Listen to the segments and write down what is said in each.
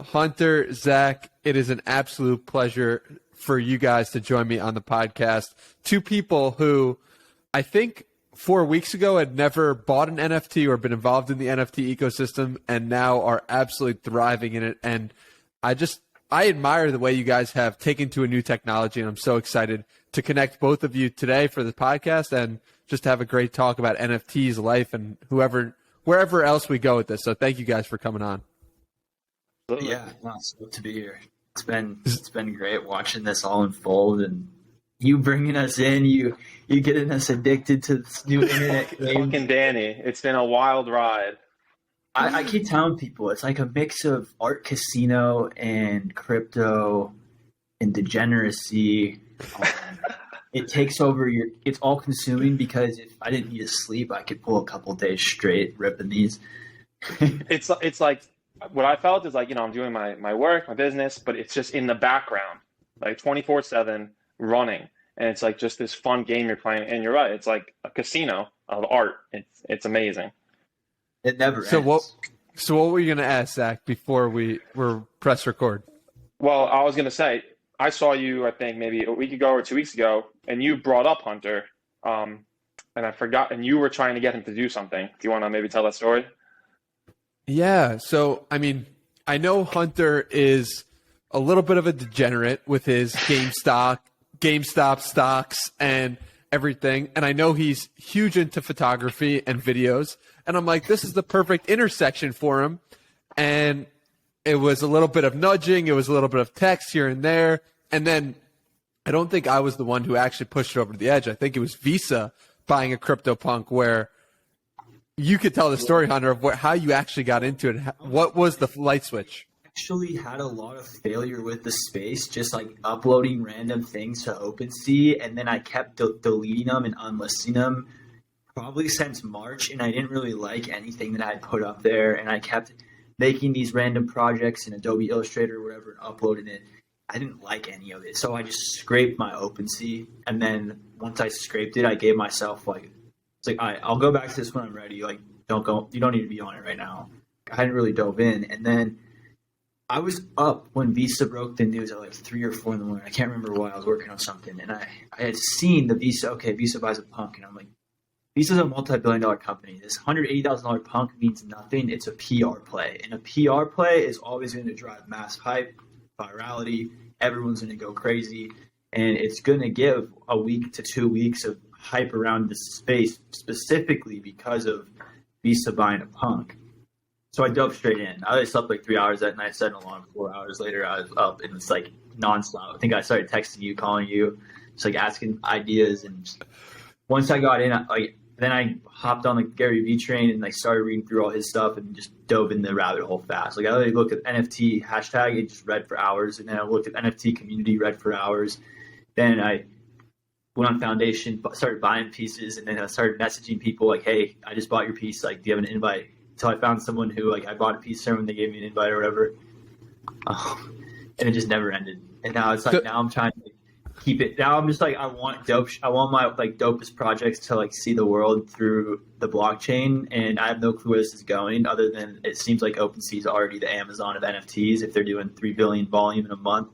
Hunter, Zach, it is an absolute pleasure for you guys to join me on the podcast. Two people who I think 4 weeks ago had never bought an NFT or been involved in the NFT ecosystem and now are absolutely thriving in it. And I admire the way you guys have taken to a new technology, and I'm so excited to connect both of you today for the podcast and just have a great talk about NFTs, life, and wherever else we go with this. So thank you guys for coming on. Yeah, no, it's good to be here. It's been great watching this all unfold, and you bringing us in, you getting us addicted to this new internet game. Fucking Danny, it's been a wild ride. I keep telling people it's like a mix of art casino and crypto and degeneracy. It takes over it's all consuming, because if I didn't need to sleep, I could pull a couple days straight ripping these. It's like, what I felt is like, I'm doing my work, my business, but it's just in the background, like 24/7 running. And it's like just this fun game you're playing. And you're right, it's like a casino of art. It's amazing. It never ends. So what were you going to ask, Zach, before we were press record? Well, I was going to say, I saw you, I think maybe a week ago or 2 weeks ago, and you brought up Hunter, and I forgot, and you were trying to get him to do something. Do you want to maybe tell that story? Yeah. So, I mean, I know Hunter is a little bit of a degenerate with his GameStop stocks and everything. And I know he's huge into photography and videos. And I'm like, this is the perfect intersection for him. And it was a little bit of nudging. It was a little bit of text here and there. And then I don't think I was the one who actually pushed it over to the edge. I think it was Visa buying a CryptoPunk, where you could tell the story, Hunter, of how you actually got into it. What was the light switch? Actually had a lot of failure with the space, just like uploading random things to OpenSea, and then I kept deleting them and unlisting them probably since March, and I didn't really like anything that I had put up there, and I kept making these random projects in Adobe Illustrator or whatever and uploading it. I didn't like any of it, so I just scraped my OpenSea, and then once I scraped it, I gave myself all right, I'll go back to this when I'm ready. Like, you don't need to be on it right now. I hadn't really dove in, and then I was up when Visa broke the news at like 3 or 4 in the morning. I can't remember why. I was working on something, and I had seen the Visa. Okay, Visa buys a punk, and I'm like, Visa's a multi-billion-dollar company. This $180,000 punk means nothing. It's a PR play, and a PR play is always going to drive mass hype, virality. Everyone's going to go crazy, and it's going to give a week to 2 weeks of hype around the space, specifically because of Visa buying a punk. So I dove straight in. I slept like 3 hours that night, set an alarm. 4 hours later, I was up, and it's like nonstop. I think I started texting you, calling you, just like asking ideas. And once I got in, then I hopped on the Gary Vee train and like started reading through all his stuff and just dove in the rabbit hole fast. Like I literally looked at NFT hashtag and just read for hours, and then I looked at NFT community, read for hours. Then I went on Foundation, started buying pieces, and then I started messaging people like, "Hey, I just bought your piece. Like, do you have an invite?" So I found someone who, like, I bought a piece from, and they gave me an invite or whatever. And it just never ended. And now it's like, now I'm trying to keep it. Now I'm just like, I want my like dopest projects to like see the world through the blockchain. And I have no clue where this is going, other than it seems like OpenSea is already the Amazon of NFTs if they're doing 3 billion volume in a month.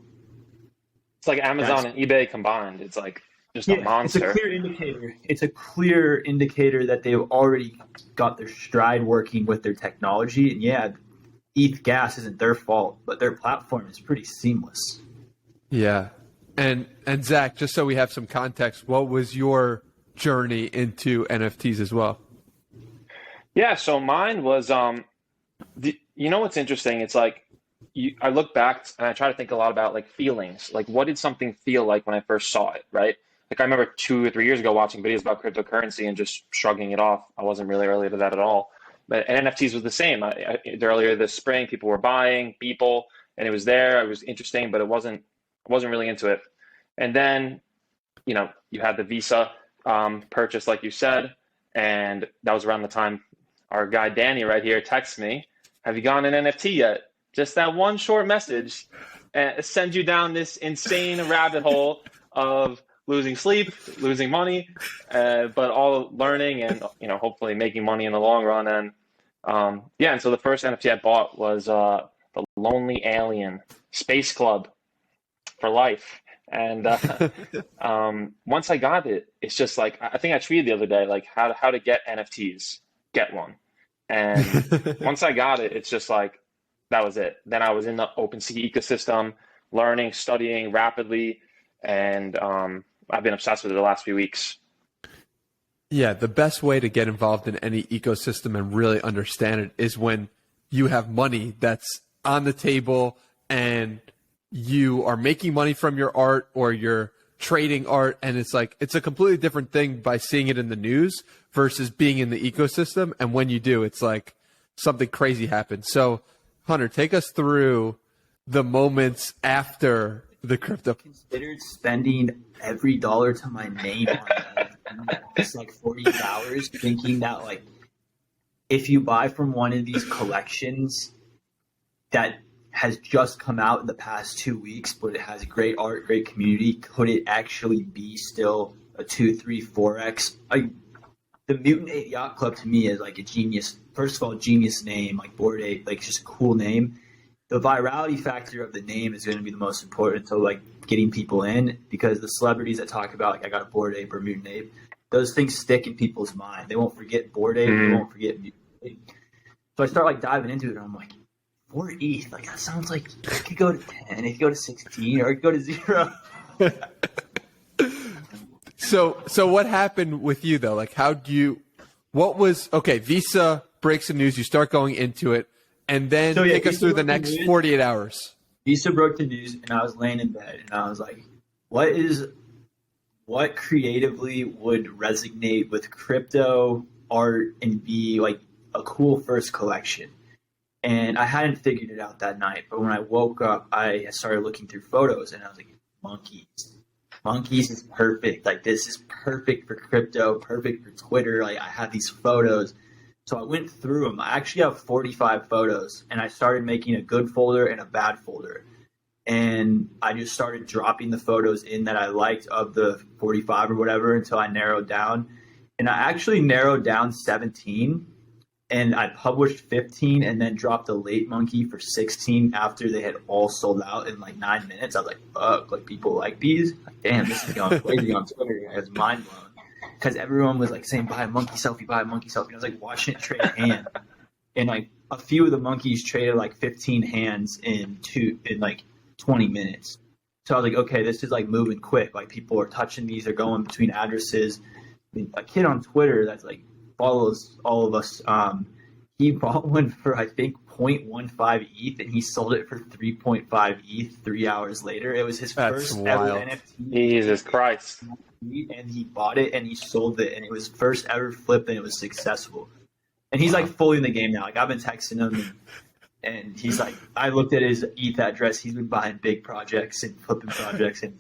It's like Amazon and eBay combined. It's like just a monster. It's a clear indicator. It's a clear indicator that they've already got their stride working with their technology. And yeah, ETH gas isn't their fault, but their platform is pretty seamless. Yeah. And Zach, just so we have some context, what was your journey into NFTs as well? Yeah, so mine was, you know what's interesting? It's like, I look back and I try to think a lot about like feelings. Like, what did something feel like when I first saw it, right? Like I remember 2 or 3 years ago watching videos about cryptocurrency and just shrugging it off. I wasn't really related to that at all. But NFTs was the same. Earlier this spring, people were buying people, and it was there. It was interesting, but I wasn't really into it. And then, you know, you had the Visa purchase, like you said, and that was around the time our guy Danny right here texts me, "Have you gone an NFT yet?" Just that one short message sends you down this insane rabbit hole of losing sleep, losing money, but all learning and, you know, hopefully making money in the long run. And and so the first NFT I bought was the the lonely alien, space club for life. And once I got it, it's just like, I think I tweeted the other day, like how to get NFTs, get one. And once I got it, it's just like, that was it. Then I was in the OpenSea ecosystem, learning, studying rapidly, and I've been obsessed with it the last few weeks. Yeah, the best way to get involved in any ecosystem and really understand it is when you have money that's on the table and you are making money from your art or you're trading art, and it's like it's a completely different thing by seeing it in the news versus being in the ecosystem. And when you do, it's like something crazy happens. So Hunter, take us through the moments after the crypto. Considered spending every dollar to my name on that. It's like 48 hours thinking that, like, if you buy from one of these collections that has just come out in the past 2 weeks, but it has great art, great community, could it actually be still a 2, 3, 4x? The Mutant Ape Yacht Club to me is like a genius. First of all, genius name, like Bored Ape, like just a cool name. The virality factor of the name is going to be the most important. So like getting people in, because the celebrities that talk about like I got a Bored Ape or Mutant Ape, those things stick in people's mind. They won't forget Bored Ape. They won't forget Mutant Ape. So I start like diving into it, and I'm like, 4 ETH, like that sounds like it could go to 10, it could go to 16, or it could go to 0. So what happened with you though? Like Visa breaks the news, you start going into it, and then take us through the next 48 hours. Visa broke the news, and I was laying in bed, and I was like, what creatively would resonate with crypto art and be like a cool first collection? And I hadn't figured it out that night, but when I woke up, I started looking through photos, and I was like, monkeys is perfect. Like, this is perfect for crypto, perfect for Twitter. Like, I have these photos. So I went through them. I actually have 45 photos, and I started making a good folder and a bad folder. And I just started dropping the photos in that I liked of the 45 or whatever until I narrowed down. And I actually narrowed down 17, and I published 15 and then dropped a late monkey for 16 after they had all sold out in like 9 minutes. I was like, fuck, like people like these? Like, damn, this is going crazy on Twitter. I was mind blown. Because everyone was like saying, buy a monkey selfie, buy a monkey selfie. And I was like watching it trade hand. And like a few of the monkeys traded like 15 hands in like 20 minutes. So I was like, okay, this is like moving quick. Like people are touching these, they're going between addresses. I mean, a kid on Twitter that's like follows all of us, he bought one for I think 0.15 ETH, and he sold it for 3.5 ETH 3 hours later. It was his first ever NFT. Jesus Christ. And he bought it and he sold it, and it was first ever flip, and it was successful. And he's like fully in the game now. Like I've been texting him, and he's like, I looked at his ETH address. He's been buying big projects and flipping projects, and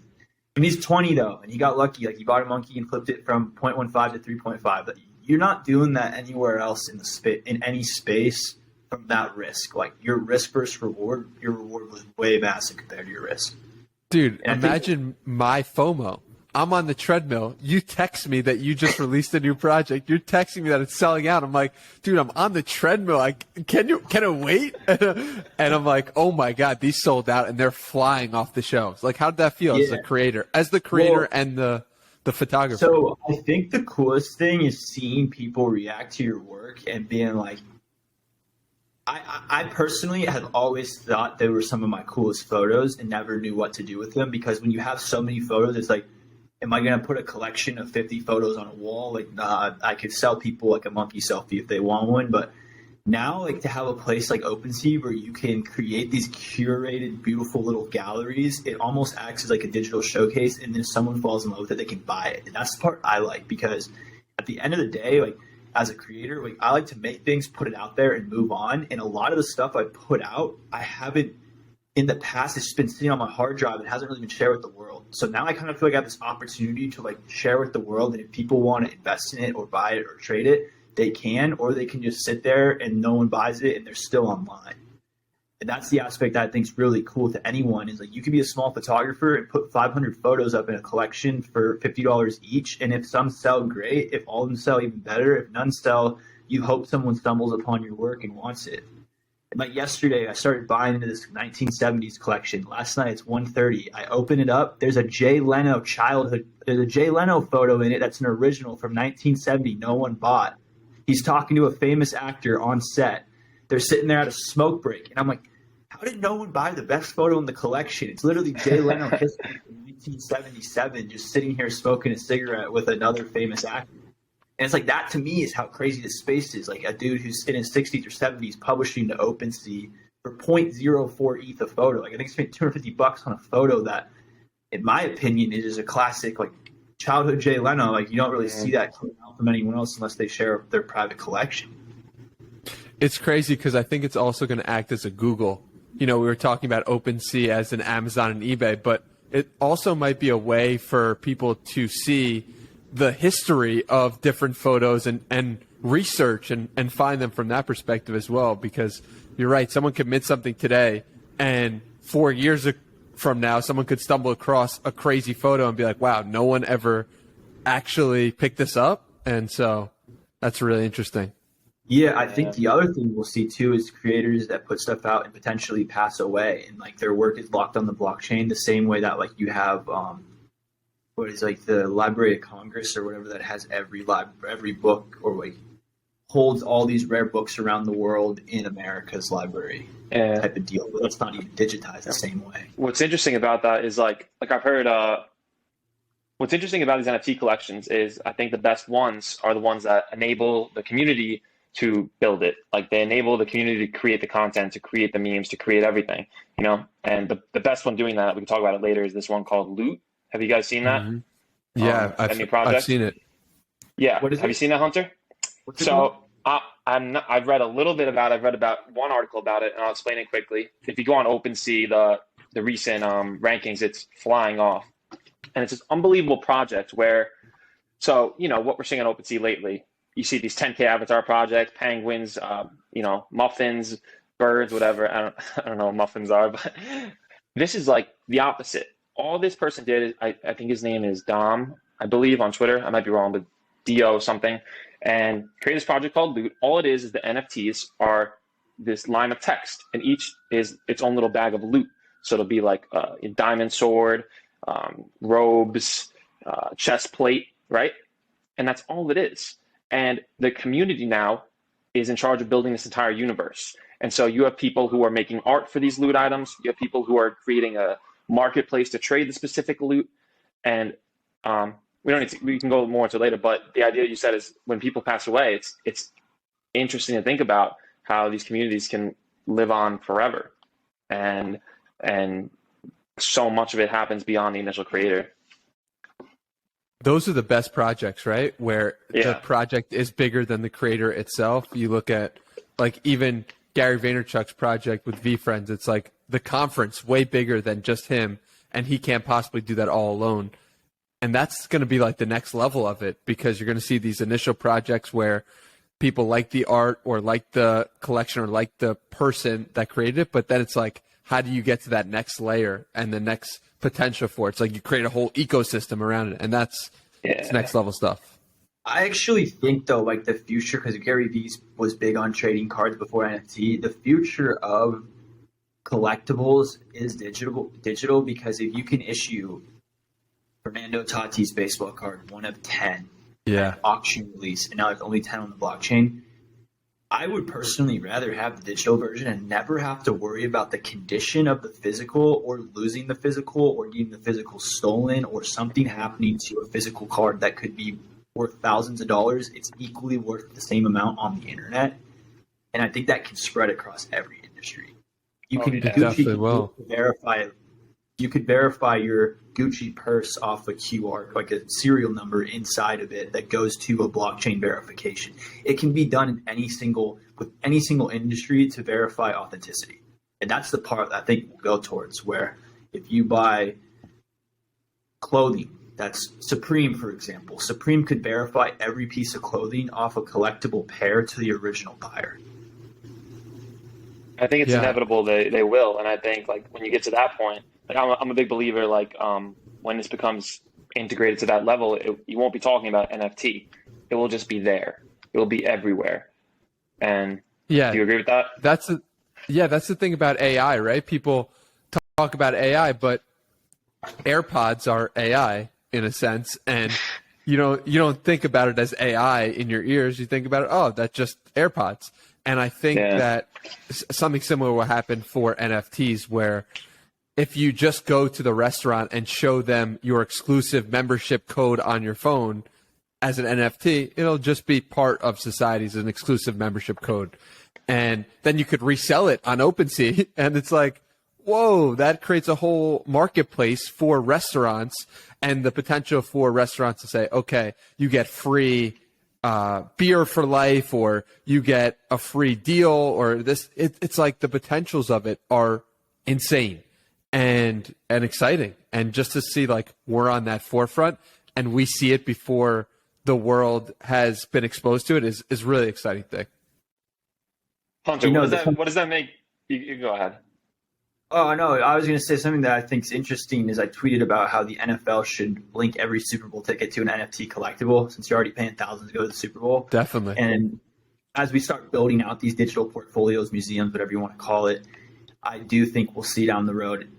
he's 20 though, and he got lucky. Like he bought a monkey and flipped it from 0.15 to 3.5. But you're not doing that anywhere else in any space from that risk. Like your risk versus reward, your reward was way massive compared to your risk. Dude, and imagine my FOMO. I'm on the treadmill. You text me that you just released a new project. You're texting me that it's selling out. I'm like, dude, I'm on the treadmill. Can it wait? And I'm like, oh my God, these sold out and they're flying off the shelves. Like, how did that feel as the creator and the photographer? So I think the coolest thing is seeing people react to your work and being like, I personally have always thought they were some of my coolest photos and never knew what to do with them, because when you have so many photos, it's like, am I going to put a collection of 50 photos on a wall? Like, nah, I could sell people like a monkey selfie if they want one. But now, like, to have a place like OpenSea where you can create these curated, beautiful little galleries, it almost acts as like a digital showcase. And then if someone falls in love with it, they can buy it. And that's the part I like, because at the end of the day, like, as a creator, like, I like to make things, put it out there and move on. And a lot of the stuff I put out, I haven't, in the past, it's just been sitting on my hard drive and hasn't really been shared with the world. So now I kind of feel like I have this opportunity to like share with the world, and if people want to invest in it or buy it or trade it, they can, or they can just sit there and no one buys it and they're still online. And that's the aspect that I think is really cool to anyone, is like you could be a small photographer and put 500 photos up in a collection for $50 each. And if some sell, great. If all of them sell, even better. If none sell, you hope someone stumbles upon your work and wants it. Like yesterday, I started buying into this 1970s collection. Last night, it's 1:30. I open it up. There's a Jay Leno There's a Jay Leno photo in it that's an original from 1970. No one bought. He's talking to a famous actor on set. They're sitting there at a smoke break, and I'm like, how did no one buy the best photo in the collection? It's literally Jay Leno history from 1977, just sitting here smoking a cigarette with another famous actor. And it's like that to me is how crazy this space is. Like a dude who's in his 60s or 70s publishing to OpenSea for 0.04 ETH a photo. Like I think he spent $250 on a photo that, in my opinion, is a classic like childhood Jay Leno. Like you don't really see that coming out from anyone else unless they share their private collection. It's crazy because I think it's also going to act as a Google. You know, we were talking about OpenSea as an Amazon and eBay, but it also might be a way for people to see the history of different photos and research and find them from that perspective as well. Because you're right, someone could mint something today, and 4 years from now, someone could stumble across a crazy photo and be like, wow, no one ever actually picked this up. And so that's really interesting. Yeah, I think the other thing we'll see too is creators that put stuff out and potentially pass away, and like their work is locked on the blockchain the same way that like you have what is like the Library of Congress or whatever that has every book or like holds all these rare books around the world in America's library type of deal. But that's not even digitized the same way. What's interesting about that is like I've heard what's interesting about these NFT collections is I think the best ones are the ones that enable the community to build it. Like they enable the community to create the content, to create the memes, to create everything, you know? And the best one doing that, we can talk about it later, is this one called Loot. Have you guys seen that? Mm-hmm. Yeah, I've seen it. Yeah. What is Have you seen that, Hunter? So I've read a little bit about it. I've read about one article about it, and I'll explain it quickly. If you go on OpenSea, the recent rankings, it's flying off. And it's this unbelievable project where, so, you know, what we're seeing on OpenSea lately, you see these 10K avatar projects, penguins, you know, muffins, birds, whatever. I don't know what muffins are, but this is like the opposite. All this person did is, I think his name is Dom, I believe, on Twitter. I might be wrong, but D-O something. And created this project called Loot. All it is the NFTs are this line of text, and each is its own little bag of loot. So it'll be like a diamond sword, robes, chest plate, right? And that's all it is. And the community now is in charge of building this entire universe. And so you have people who are making art for these loot items. You have people who are creating a marketplace to trade the specific loot. And we can go more into it later, but the idea you said is when people pass away, it's interesting to think about how these communities can live on forever. And so much of it happens beyond the initial creator. Those are the best projects, right? Where the project is bigger than the creator itself. You look at like even Gary Vaynerchuk's project with VFriends. It's like the conference way bigger than just him, and he can't possibly do that all alone. And that's going to be like the next level of it, because you're going to see these initial projects where people like the art or like the collection or like the person that created it. But then it's like, how do you get to that next layer and the next potential for it? It's like you create a whole ecosystem around it, and that's it's next level stuff. I actually think though, like the future, because Gary Vee was big on trading cards before NFT, the future of collectibles is digital, because if you can issue Fernando Tatis baseball card, 1 of 10, auction release, and now there's only 10 on the blockchain, I would personally rather have the digital version and never have to worry about the condition of the physical or losing the physical or getting the physical stolen or something happening to a physical card that could be worth thousands of dollars. It's equally worth the same amount on the internet. And I think that can spread across every industry. You can You could verify your Gucci purse off a QR, like a serial number inside of it that goes to a blockchain verification. It can be done in any single industry to verify authenticity. And that's the part I think we'll go towards, where if you buy clothing, that's Supreme, for example. Supreme could verify every piece of clothing off a collectible pair to the original buyer. I think it's inevitable they will. And I think like when you get to that point, like I'm a big believer, like when this becomes integrated to that level, you won't be talking about NFT. It will just be there. It will be everywhere. And do you agree with that? Yeah, that's the thing about AI, right? People talk about AI, but AirPods are AI in a sense, and you don't think about it as AI in your ears. You think about it, oh, that's just AirPods. And I think Yeah. that something similar will happen for NFTs, where if you just go to the restaurant and show them your exclusive membership code on your phone as an NFT, it'll just be part of society as an exclusive membership code. And then you could resell it on OpenSea. And it's like, whoa, that creates a whole marketplace for restaurants and the potential for restaurants to say, okay, you get free beer for life, or you get a free deal, or this. It's like the potentials of it are insane and exciting. And just to see like we're on that forefront and we see it before the world has been exposed to it is really exciting thing. Hunter, what does that make? You go ahead. Oh, no, I was going to say something that I think is interesting is I tweeted about how the NFL should link every Super Bowl ticket to an NFT collectible, since you're already paying thousands to go to the Super Bowl. Definitely. And as we start building out these digital portfolios, museums, whatever you want to call it, I do think we'll see down the road.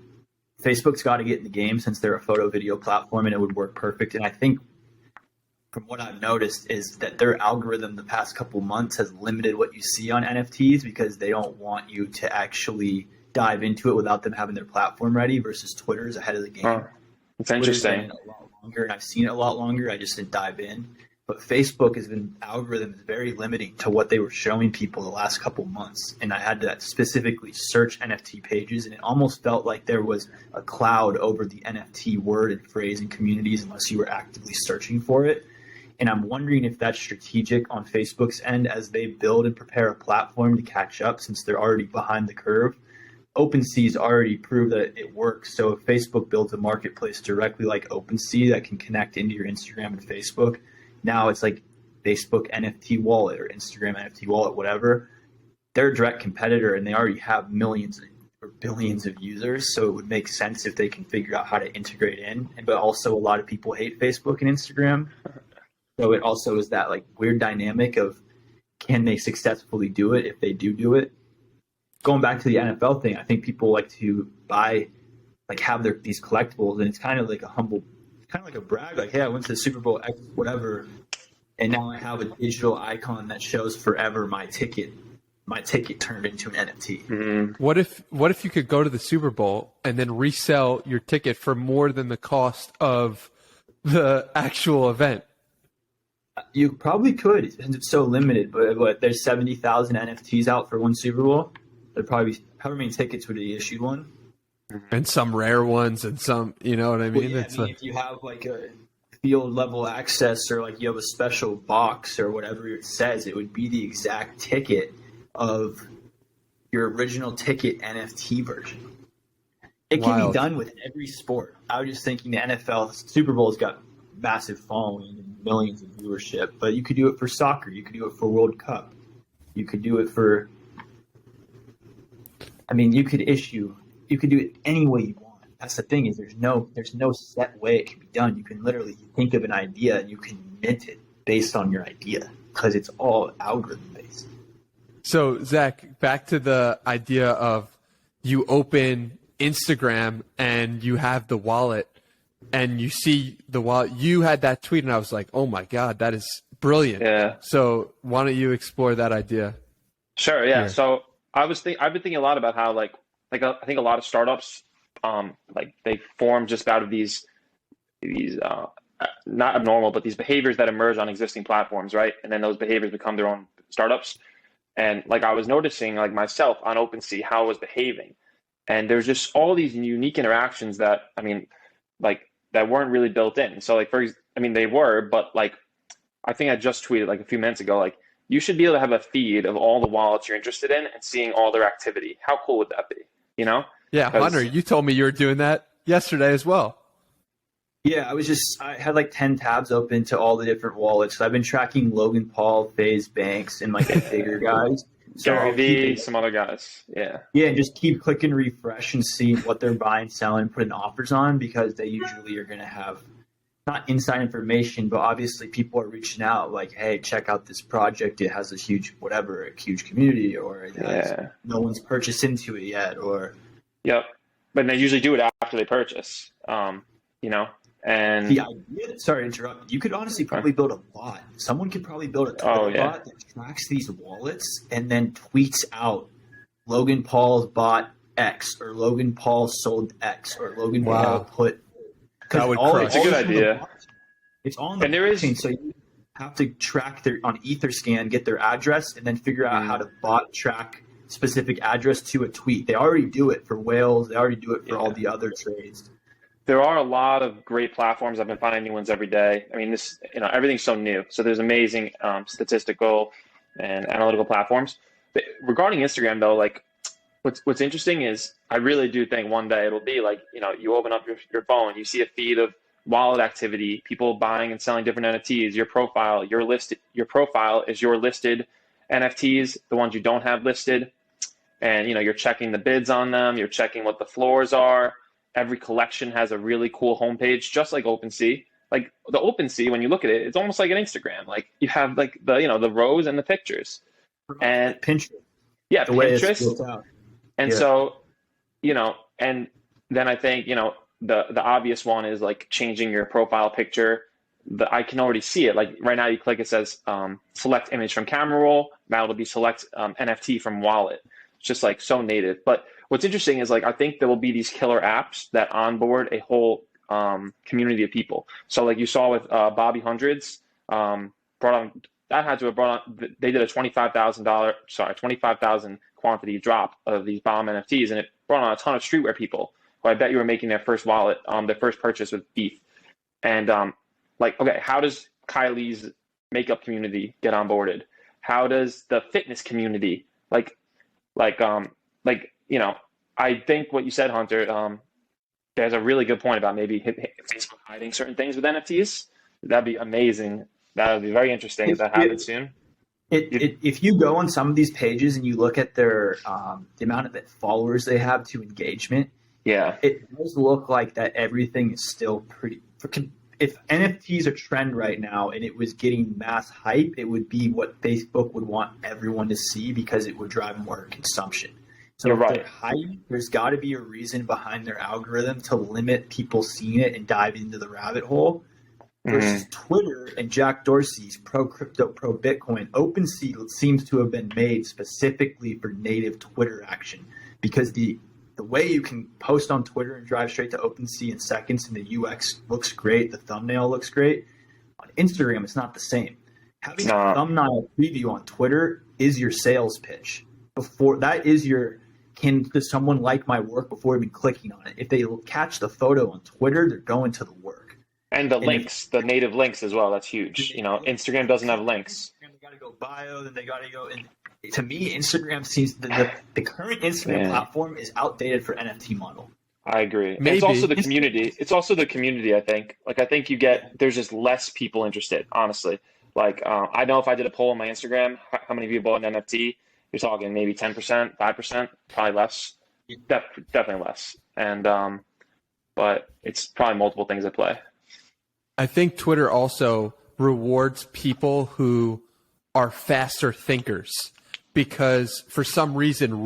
Facebook's got to get in the game since they're a photo video platform, and it would work perfect. And I think from what I've noticed is that their algorithm the past couple months has limited what you see on NFTs because they don't want you to actually dive into it without them having their platform ready, versus Twitter's ahead of the game. Oh, it's interesting. A lot longer, and I've seen it a lot longer. I just didn't dive in. But Facebook has been algorithm is very limiting to what they were showing people the last couple months. And I had to specifically search NFT pages, and it almost felt like there was a cloud over the NFT word and phrase and communities unless you were actively searching for it. And I'm wondering if that's strategic on Facebook's end as they build and prepare a platform to catch up, since they're already behind the curve. OpenSea's already proved that it works. So if Facebook builds a marketplace directly like OpenSea that can connect into your Instagram and Facebook, now it's like Facebook NFT wallet or Instagram NFT wallet, whatever. They're a direct competitor, and they already have millions or billions of users. So it would make sense if they can figure out how to integrate in. But also a lot of people hate Facebook and Instagram. So it also is that like weird dynamic of, can they successfully do it if they do it? Going back to the NFL thing, I think people like to buy, like have these collectibles, and it's kind of like a humble, kind of like a brag, like, hey, I went to the Super Bowl X, whatever, and now I have a digital icon that shows forever my ticket turned into an NFT. Mm-hmm. What if you could go to the Super Bowl and then resell your ticket for more than the cost of the actual event? You probably could. It's so limited, but there's 70,000 NFTs out for one Super Bowl. There'd probably be however many tickets would be issued one. And some rare ones, and some, you know what I mean? Well, yeah, if you have like a field level access, or like you have a special box or whatever it says, it would be the exact ticket of your original ticket NFT version. It can be done with every sport. I was just thinking the NFL Super Bowl's got massive following and millions of viewership, but you could do it for soccer. You could do it for World Cup. You could do it for, you could do it any way you want. That's the thing, is there's no set way it can be done. You can literally think of an idea and you can mint it based on your idea, because it's all algorithm based. So Zach, back to the idea of you open Instagram and you have the wallet and you see the wallet. You had that tweet and I was like, oh my God, that is brilliant. Yeah. So why don't you explore that idea? Sure. Yeah. Here. So I've been thinking a lot about how I think a lot of startups, they form just out of these not abnormal, but these behaviors that emerge on existing platforms, right? And then those behaviors become their own startups. And I was noticing myself on OpenSea, how I was behaving. And there's just all these unique interactions that, that weren't really built in. So they were, but I think I just tweeted a few minutes ago, you should be able to have a feed of all the wallets you're interested in and seeing all their activity. How cool would that be? You know? Yeah, Hunter, you told me you were doing that yesterday as well. Yeah, I had 10 tabs open to all the different wallets. I've been tracking Logan Paul, FaZe Banks, and the bigger guys. So Gary Vee, some other guys. Yeah. Yeah, and just keep clicking refresh and see what they're buying, selling, putting offers on, because they usually are going to have not inside information, but obviously people are reaching out like, hey, check out this project. It has a huge community, or it has, no one's purchased into it yet, or. Yep. But they usually do it after they purchase, and the idea, sorry to interrupt, you could honestly probably build a bot. Someone could probably build a Twitter bot that tracks these wallets and then tweets out Logan Paul's bought X, or Logan Paul sold X, or Logan Paul put. That would crush. It's a good idea. It's all on the blockchain, so you have to track their on Etherscan, get their address, and then figure out how to bot track specific address to a tweet. They already do it for whales. They already do it for all the other trades. There are a lot of great platforms. I've been finding new ones every day. I mean, everything's so new. So there's amazing statistical and analytical platforms. But regarding Instagram, though, like what's interesting is I really do think one day it'll be like, you open up your phone, you see a feed of wallet activity, people buying and selling different NFTs, your profile is your listed NFTs, the ones you don't have listed. And, you're checking the bids on them. You're checking what the floors are. Every collection has a really cool homepage, just like OpenSea. Like the OpenSea, when you look at it, it's almost like an Instagram. Like you have like the rows and the pictures. And Pinterest. Yeah, the way Pinterest. It's built out. And so, and then I think, the obvious one is like changing your profile picture. I can already see it. Like right now you click, it says select image from camera roll. Now it'll be select NFT from wallet. It's just like so native. But what's interesting is like I think there will be these killer apps that onboard a whole community of people. So like you saw with Bobby Hundreds, brought on that had to have brought on. They did a $25,000 quantity drop of these bomb NFTs, and it brought on a ton of streetwear people who I bet you were making their first wallet, their first purchase with beef. And okay, how does Kylie's makeup community get onboarded? How does the fitness community I think what you said, Hunter, there's a really good point about maybe Facebook hiding certain things with NFTs. That'd be amazing. That would be very interesting if that happens soon. If you go on some of these pages and you look at their the amount of followers they have to engagement, it does look like that everything is still pretty. If NFTs are trend right now and it was getting mass hype, it would be what Facebook would want everyone to see because it would drive more consumption. So if they're hype, there's got to be a reason behind their algorithm to limit people seeing it and dive into the rabbit hole. Versus Twitter and Jack Dorsey's pro-crypto, pro-Bitcoin, OpenSea seems to have been made specifically for native Twitter action because the way you can post on Twitter and drive straight to OpenSea in seconds and the UX looks great, the thumbnail looks great. On Instagram, it's not the same. Having a thumbnail preview on Twitter is your sales pitch. Does someone like my work before even clicking on it? If they catch the photo on Twitter, they're going to the work. And the links, the native links as well. That's huge. Instagram doesn't have links. They got to go bio, then they got to go. And to me, Instagram seems the current Instagram platform is outdated for NFT model. I agree. It's also the community. It's also the community. I think. I think there's just less people interested. Honestly, I know if I did a poll on my Instagram, how many people bought an NFT? You're talking maybe 10%, 5%, probably less. Definitely less. And but it's probably multiple things at play. I think Twitter also rewards people who are faster thinkers because for some reason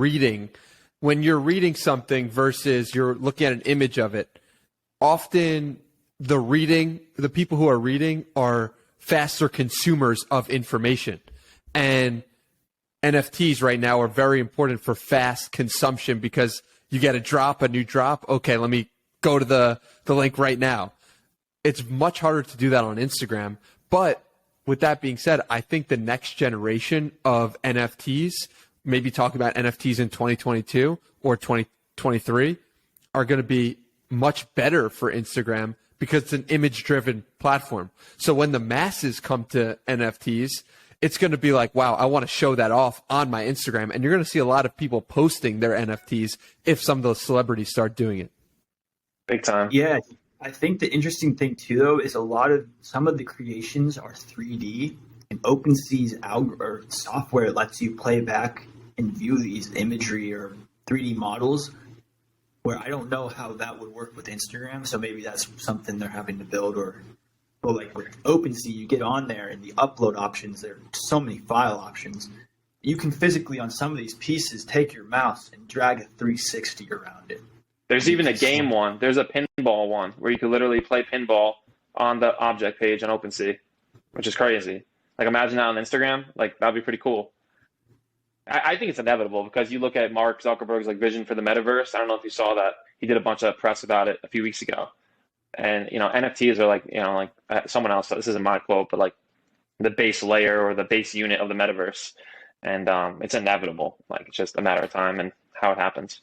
when you're reading something versus you're looking at an image of it, often the people who are reading are faster consumers of information. And NFTs right now are very important for fast consumption because you get a new drop. Okay, let me go to the link right now. It's much harder to do that on Instagram. But with that being said, I think the next generation of NFTs, maybe talking about NFTs in 2022 or 2023, are going to be much better for Instagram because it's an image-driven platform. So when the masses come to NFTs, it's going to be like, wow, I want to show that off on my Instagram. And you're going to see a lot of people posting their NFTs if some of those celebrities start doing it. Big time. Yeah. I think the interesting thing too, though, is some of the creations are 3D, and OpenSea's software lets you play back and view these imagery or 3D models. Where I don't know how that would work with Instagram, so maybe that's something they're having to build or But like with OpenSea, you get on there and the upload options, there are so many file options. You can physically on some of these pieces take your mouse and drag a 360 around it. There's even a game one. There's a pinball one where you could literally play pinball on the object page on OpenSea, which is crazy. Like imagine that on Instagram. Like that'd be pretty cool. I think it's inevitable because you look at Mark Zuckerberg's like vision for the metaverse. I don't know if you saw that. He did a bunch of press about it a few weeks ago. And NFTs are like someone else. This isn't my quote, but like the base layer or the base unit of the metaverse, and it's inevitable. Like it's just a matter of time and how it happens.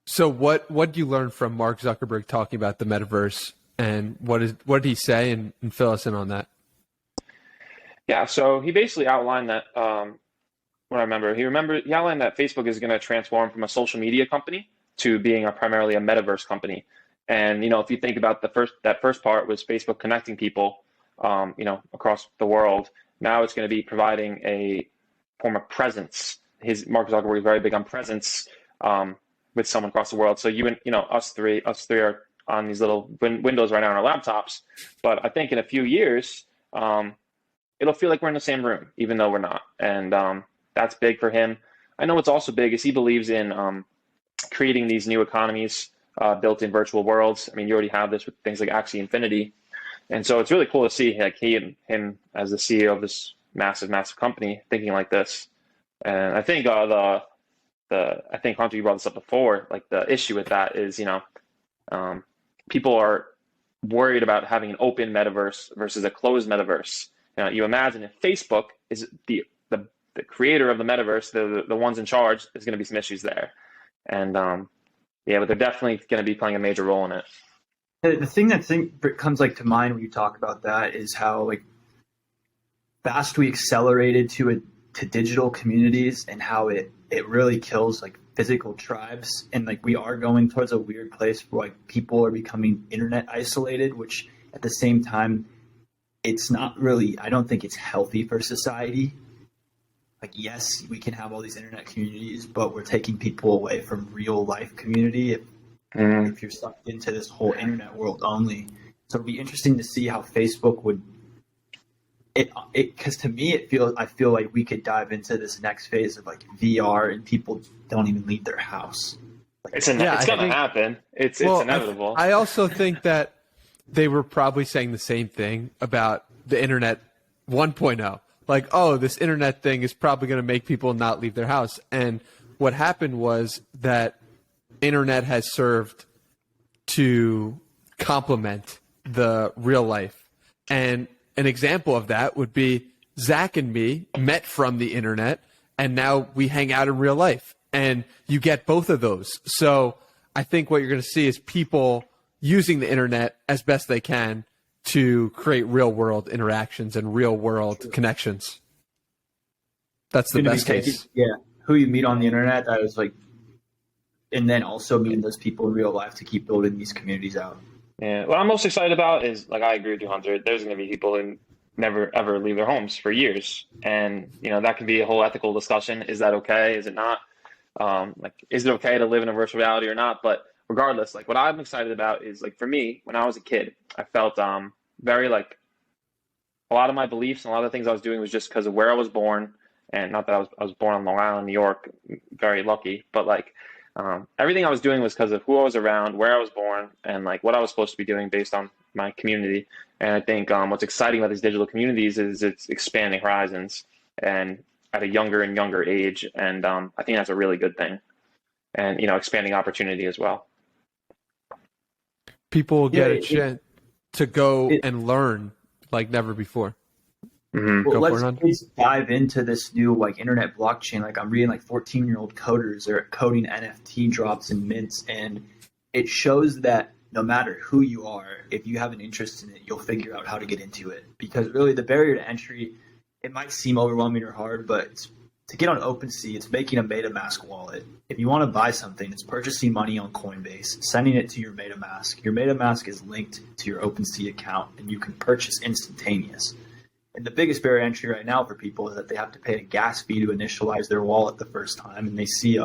So what did you learn from Mark Zuckerberg talking about the metaverse, and what did he say, and fill us in on that? Yeah, so he basically outlined that. What I remember, he outlined that Facebook is going to transform from a social media company to being primarily a metaverse company. And if you think about that first part was Facebook connecting people, across the world. Now it's going to be providing a form of presence. Mark Zuckerberg is very big on presence with someone across the world. So you and us three are on these little windows right now on our laptops. But I think in a few years, it'll feel like we're in the same room, even though we're not. And that's big for him. I know what's also big is he believes in creating these new economies built in virtual worlds. I mean, you already have this with things like Axie Infinity. And so it's really cool to see like him as the CEO of this massive company thinking like this. And I think I think Hunter, you brought this up before, like the issue with that is, people are worried about having an open metaverse versus a closed metaverse. You imagine if Facebook is the creator of the metaverse, the ones in charge, there's going to be some issues there. And but they're definitely going to be playing a major role in it. The thing that comes like to mind when you talk about that is how like fast we accelerated to digital communities, and how it really kills like physical tribes, and like we are going towards a weird place where like people are becoming internet isolated, which at the same time it's not really, I don't think it's healthy for society. Like, yes, we can have all these internet communities, but we're taking people away from real life community if you're sucked into this whole internet world only. So it'd be interesting to see how Facebook would because to me I feel like we could dive into this next phase of like VR and people don't even leave their house. Like, it's going to happen. It's inevitable. I also think that they were probably saying the same thing about the internet 1.0. Like, oh, this internet thing is probably going to make people not leave their house. And what happened was that internet has served to complement the real life. And an example of that would be Zach and me met from the internet, and now we hang out in real life. And you get both of those. So I think what you're going to see is people using the internet as best they can to create real world interactions and real world connections. That's the best case. Yeah. Who you meet on the internet, that is like, and then also meeting those people in real life to keep building these communities out. Yeah. What I'm most excited about is, like, I agree with you, Hunter. There's going to be people who never ever leave their homes for years. And, that could be a whole ethical discussion. Is that okay? Is it not? Is it okay to live in a virtual reality or not? But regardless, like what I'm excited about is like, for me, when I was a kid, I felt very like a lot of my beliefs and a lot of the things I was doing was just because of where I was born. And not that I was born on Long Island, New York, very lucky, but like everything I was doing was because of who I was around, where I was born, and like what I was supposed to be doing based on my community. And I think what's exciting about these digital communities is it's expanding horizons and at a younger and younger age. And I think that's a really good thing. And, expanding opportunity as well. People will get a chance to go and learn like never before. Mm-hmm. Well, let's dive into this new like internet blockchain. Like I'm reading like 14-year-old coders are coding NFT drops and mints, and it shows that no matter who you are, if you have an interest in it, you'll figure out how to get into it. Because really the barrier to entry, it might seem overwhelming or hard, but to get on OpenSea, it's making a MetaMask wallet. If you want to buy something, it's purchasing money on Coinbase, sending it to your MetaMask. Your MetaMask is linked to your OpenSea account, and you can purchase instantaneous. And the biggest barrier to entry right now for people is that they have to pay a gas fee to initialize their wallet the first time, and they see,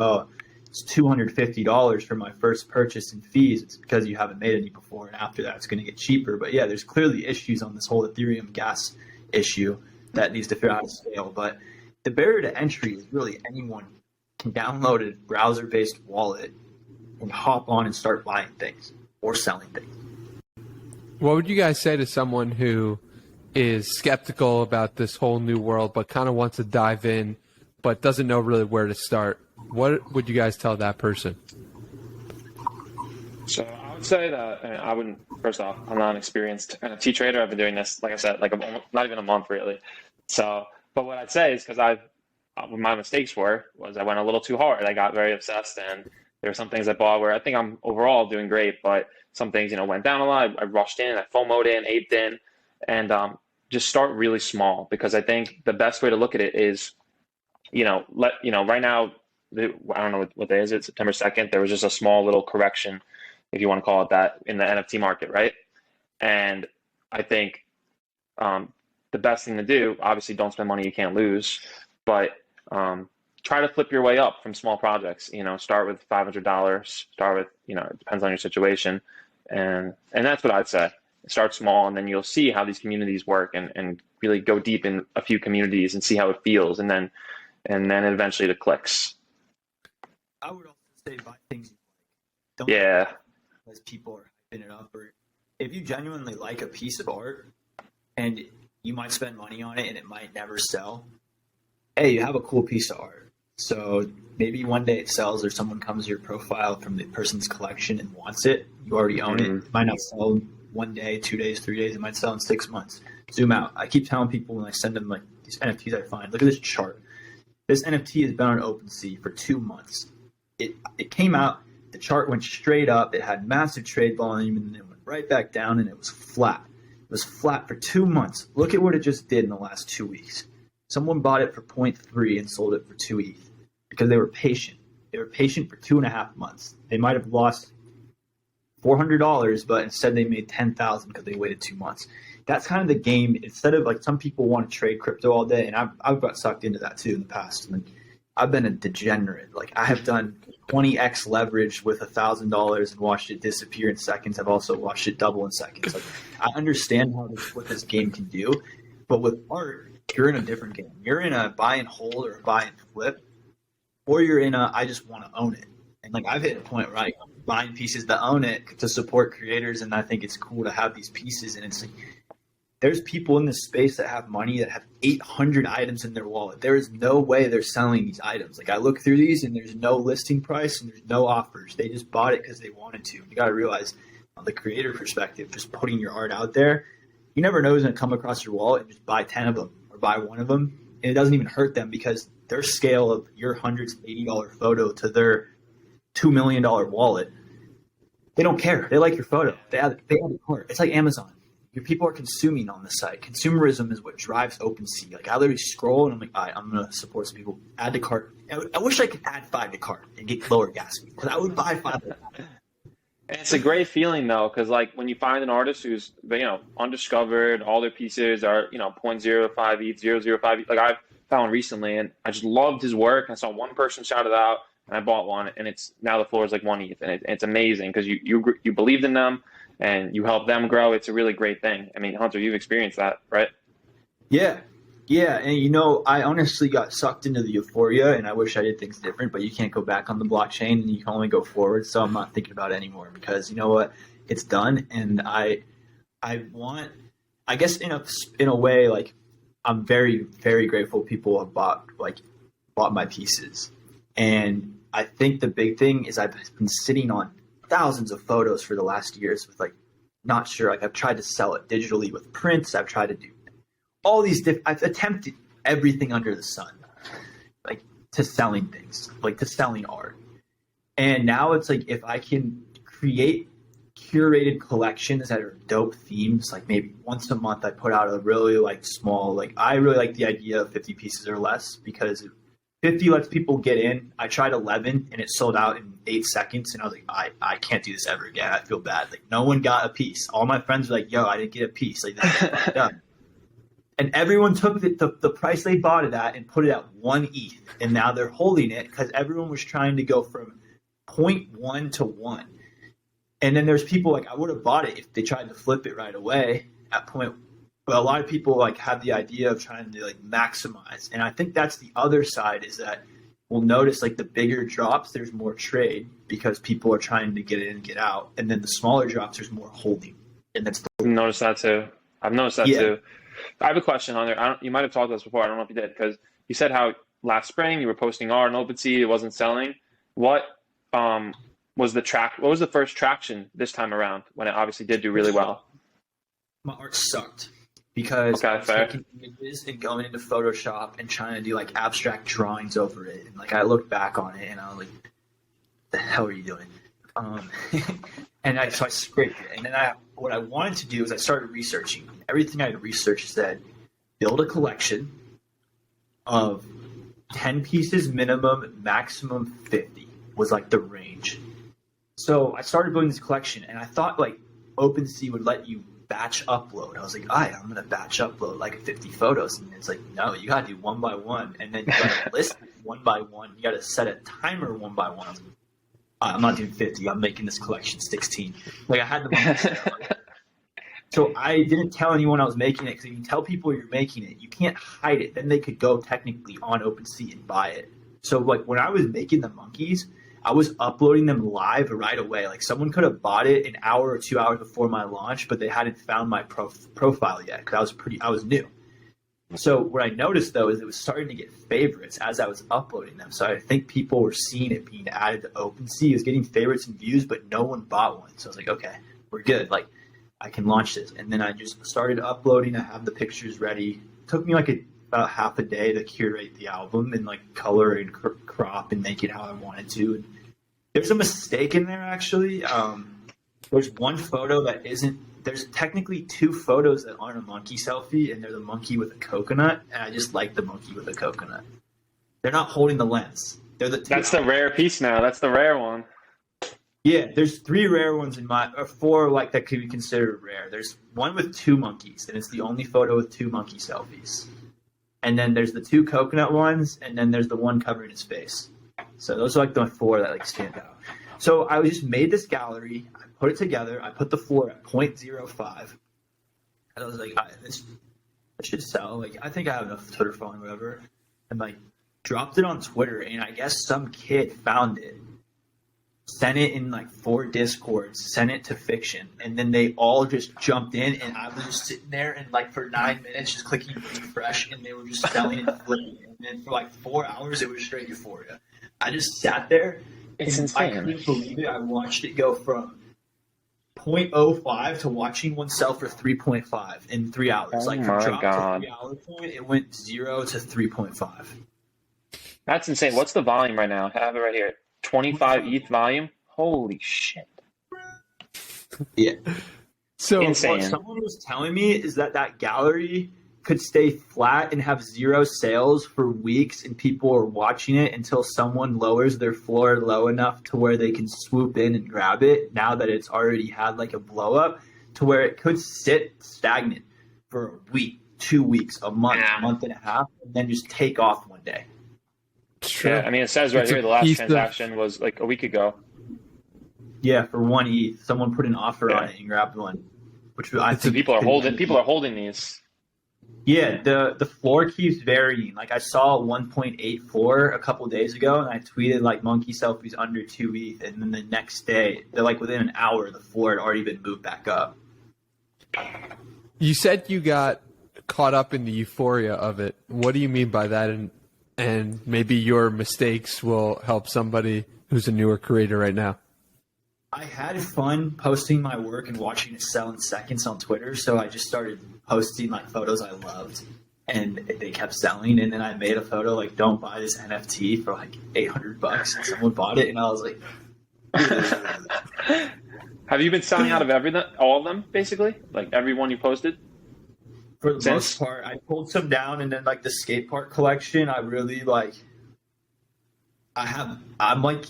it's $250 for my first purchase in fees. It's because you haven't made any before, and after that, it's going to get cheaper. But yeah, there's clearly issues on this whole Ethereum gas issue that needs to figure out how to scale. But the barrier to entry is really anyone can download a browser-based wallet and hop on and start buying things or selling things. What would you guys say to someone who is skeptical about this whole new world, but kind of wants to dive in, but doesn't know really where to start? What would you guys tell that person? So I would say that I wouldn't. First off, I'm not an experienced NFT trader. I've been doing this, like I said, not even a month really. So, but what I'd say is because what my mistakes was I went a little too hard. I got very obsessed, and there were some things I bought where I think I'm overall doing great, but some things went down a lot. I rushed in, I FOMO'd in, aped in, and just start really small, because I think the best way to look at it is, right now. I don't know what day is it, September 2nd, there was just a small little correction, if you want to call it that, in the NFT market, right? And I think the best thing to do, obviously don't spend money you can't lose, but try to flip your way up from small projects. Start with $500, start with, it depends on your situation. And that's what I'd say. Start small, and then you'll see how these communities work, and really go deep in a few communities and see how it feels. And then eventually it clicks. I would also say buy things you like. Don't because people are hyping it up. Or if you genuinely like a piece of art and you might spend money on it and it might never sell, hey, you have a cool piece of art. So maybe one day it sells, or someone comes to your profile from the person's collection and wants it. You already own it. It might not sell 1 day, 2 days, 3 days. It might sell in 6 months. Zoom out. I keep telling people when I send them these NFTs I find, look at this chart. This NFT has been on OpenSea for 2 months. It came out, the chart went straight up, it had massive trade volume, and then it went right back down, and it was flat. It was flat for 2 months. Look at what it just did in the last 2 weeks. Someone bought it for 0.3 and sold it for 2 ETH because they were patient. They were patient for 2.5 months. They might have lost $400, but instead they made $10,000 because they waited 2 months. That's kind of the game. Instead of some people want to trade crypto all day, and I've got sucked into that too in the past. I've been a degenerate. I have done 20x leverage with $1,000 and watched it disappear in seconds. I've also watched it double in seconds. I understand what this game can do, but with art, you're in a different game. You're in a buy and hold or a buy and flip, or you're in a I just want to own it. And I've hit a point where I'm buying pieces to own it to support creators, and I think it's cool to have these pieces. And it's there's people in this space that have money that have 800 items in their wallet. There is no way they're selling these items. I look through these and there's no listing price and there's no offers. They just bought it because they wanted to. You got to realize, on the creator perspective, just putting your art out there, you never know who's going to come across your wallet and just buy 10 of them or buy one of them. And it doesn't even hurt them because their scale of your $180 photo to their $2 million wallet, they don't care. They like your photo. They add a cart. It's like Amazon. Your people are consuming on the site. Consumerism is what drives OpenSea. I literally scroll and I'm all right, I'm going to support some people. Add to cart. I wish I could add 5 to cart and get lower gas fees, because I would buy 5. And it's a great feeling though, because when you find an artist who's undiscovered, all their pieces are 0.05 ETH, 0.05 ETH. I've found recently, and I just loved his work. I saw one person shout it out, and I bought one, and it's now the floor is 1 ETH, and it's amazing because you believed in them. And you help them grow. It's a really great thing. I mean, Hunter, you've experienced that, right? Yeah. And, I honestly got sucked into the euphoria, and I wish I did things different, but you can't go back on the blockchain, and you can only go forward. So I'm not thinking about it anymore because, you know what? It's done. And I want, I guess in a way, I'm very, very grateful people have bought my pieces. And I think the big thing is I've been sitting on thousands of photos for the last years with not sure. I've tried to sell it digitally with prints. I've tried to do all these I've attempted everything under the sun, to selling things, to selling art. And now it's if I can create curated collections that are dope themes, maybe once a month I put out a really small, I really like the idea of 50 pieces or less, because 50 lets people get in. I tried 11 and it sold out in 8 seconds. And I was I can't do this ever again. I feel bad. No one got a piece. All my friends were yo, I didn't get a piece. That's done. And everyone took the price they bought it at and put it at 1 ETH. And now they're holding it because everyone was trying to go from 0.1 to 1. And then there's people like, I would have bought it if they tried to flip it right away at point. But a lot of people like have the idea of trying to like maximize. And I think that's the other side, is that we'll notice like the bigger drops, there's more trade because people are trying to get in and get out. And then the smaller drops, there's more holding. And that's I've noticed that too. Too. I have a question on there. You might have talked to us before. I don't know if you did, because you said how last spring you were posting art on OpenSea, it wasn't selling. What was the first traction this time around when it obviously did do really well? My art sucked because I was taking images and going into Photoshop and trying to do like abstract drawings over it. And like I looked back on it and I was like, "What the hell are you doing?" So I scraped it. And then what I wanted to do is I started researching. Everything I researched said, build a collection of 10 pieces minimum, maximum 50 was like the range. So I started building this collection, and I thought like OpenSea would let you batch upload. I was like, I'm going to batch upload like 50 photos. And it's like, no, you got to do one by one. And then you got to list it one by one. You got to set a timer one by one. I was like, I'm not doing 50. I'm making this collection 16. Like I had the money. So I didn't tell anyone I was making it, because if you tell people you're making it, you can't hide it. Then they could go technically on OpenSea and buy it. So like when I was making the monkeys, I was uploading them live right away. Like someone could have bought it an hour or 2 hours before my launch, but they hadn't found my profile yet because I was new. So what I noticed though is it was starting to get favorites as I was uploading them. So I think people were seeing it being added to OpenSea. It was getting favorites and views, but no one bought one. So I was like, okay, we're good. Like I can launch this. And then I just started uploading. I have the pictures ready. It took me like about half a day to curate the album and like color and crop and make it how I wanted to. And there's a mistake in there actually. There's one photo that isn't. There's technically two photos that aren't a monkey selfie, and they're the monkey with a coconut, and I just like the monkey with a coconut. They're not holding the lens. They're the two. That's the rare piece now. That's the rare one. Yeah, there's 3 rare ones or 4 like that could be considered rare. There's one with 2 monkeys, and it's the only photo with 2 monkey selfies. And then there's the 2 coconut ones, and then there's the one covering his face. So those are like the 4 that like stand out. So I just made this gallery. I put it together. I put the floor at 0.05. And I was like, this should sell. Like, I think I have enough Twitter following, whatever. And like, dropped it on Twitter. And I guess some kid found it, sent it in like 4 discords, sent it to Fiction. And then they all just jumped in. And I was just sitting there and like for 9 minutes just clicking refresh. And they were just selling and flipping. And then for like 4 hours, it was straight euphoria. I just sat there. It's I insane. couldn't believe it. I watched it go from 0.05 to watching one sell for 3.5 in 3 hours. Oh like my from God. to 3 hour point, it went 0 to 3.5. That's insane. What's the volume right now? I have it right here. 25 ETH volume. Holy shit. Yeah. So Insane. What someone was telling me is that gallery could stay flat and have 0 sales for weeks, and people are watching it until someone lowers their floor low enough to where they can swoop in and grab it, now that it's already had like a blow up, to where it could sit stagnant for a week, 2 weeks, a month, a month and a half, and then just take off one day. Yeah, I mean, it says right It's here a the last piece transaction was like a week ago. Yeah, for 1 ETH, someone put an offer on it and grabbed one, which I think People are holding these. Yeah, the floor keeps varying. Like I saw 1.84 a couple days ago, and I tweeted like monkey selfies under 2 ETH, and then the next day, they're like within an hour, the floor had already been moved back up. You said you got caught up in the euphoria of it. What do you mean by that? And maybe your mistakes will help somebody who's a newer creator right now. I had fun posting my work and watching it sell in seconds on Twitter, so I just started posting like photos I loved, and they kept selling. And then I made a photo like, "Don't buy this NFT" for like $800, and someone bought it, and I was like, Have you been selling out of all of them, basically? Like every one you posted? for the most part. I pulled some down, and then like the skate park collection, I really like. I'm like,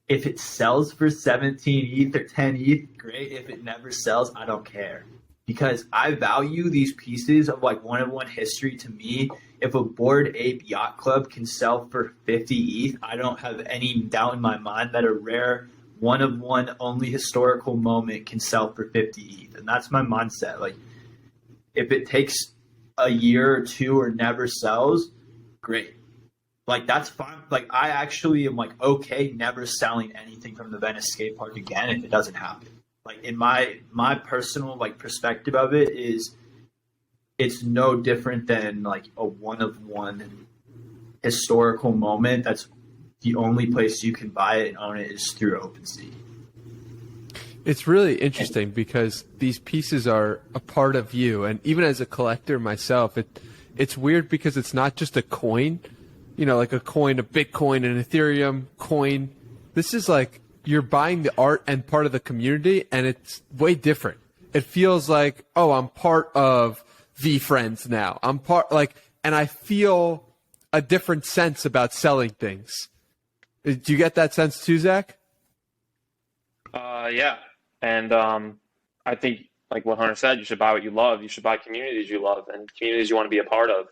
if it sells for 17 ETH or 10 ETH, great. If it never sells, I don't care. because I value these pieces of like one-of-one history. To me, if a Bored Ape Yacht Club can sell for 50 ETH, I don't have any doubt in my mind that a rare one-of-one only historical moment can sell for 50 ETH. And that's my mindset. Like, if it takes a year or two or never sells, great. Like, that's fine. Like, I actually am like okay never selling anything from the Venice skate park again if it doesn't happen. Like, in my personal like perspective of it is, it's no different than like a one-of-one historical moment. That's the only place you can buy it and own it is through OpenSea. It's really interesting because these pieces are a part of you, and even as a collector myself, it's weird because it's not just a coin, you know, like a coin, a Bitcoin, an Ethereum coin. This is like you're buying the art and part of the community, and it's way different. It feels like, oh, I'm part of VeeFriends now. I'm part, like, and I feel a different sense about selling things. Do you get that sense too, Zach? Yeah. And I think, like what Hunter said, you should buy what you love. You should buy communities you love and communities you want to be a part of.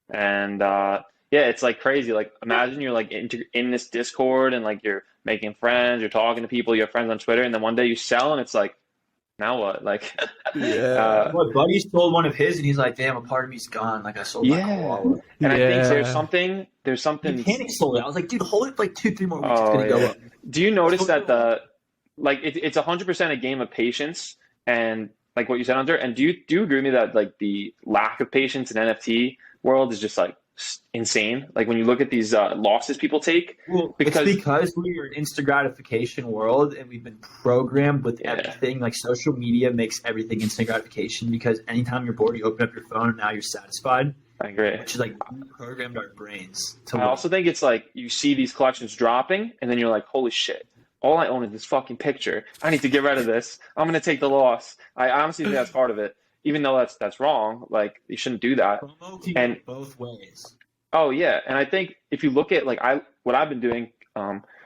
And yeah, it's like crazy. Like, imagine you're like in this Discord and like you're making friends, you're talking to people, you have friends on Twitter, and then one day you sell and it's like, now what? Like, Yeah. My buddy sold one of his, and he's like, "Damn, a part of me's gone. Like, I sold my koala." And I think Yeah. there's something. He panic sold it. I was like, "Dude, hold it for like 2-3 more weeks. It's Oh, gonna go yeah. up." Do you notice that it's 100% a game of patience, and like what you said, Hunter? And do you agree with me that like the lack of patience in NFT world is just like insane? Like, when you look at these losses people take, Well, it's because we're an instant gratification world, and we've been programmed with everything. Like, social media makes everything instant gratification because anytime you're bored, you open up your phone, and now you're satisfied. I agree. Which is like, we programmed our brains to. I also think it's like you see these collections dropping, and then you're like, holy shit. All I own is this fucking picture. I need to get rid of this. I'm going to take the loss. I honestly think that's part of it, even though that's wrong. Like, you shouldn't do that. Promo can And go both ways. oh yeah, and I think if you look at like what I've been doing,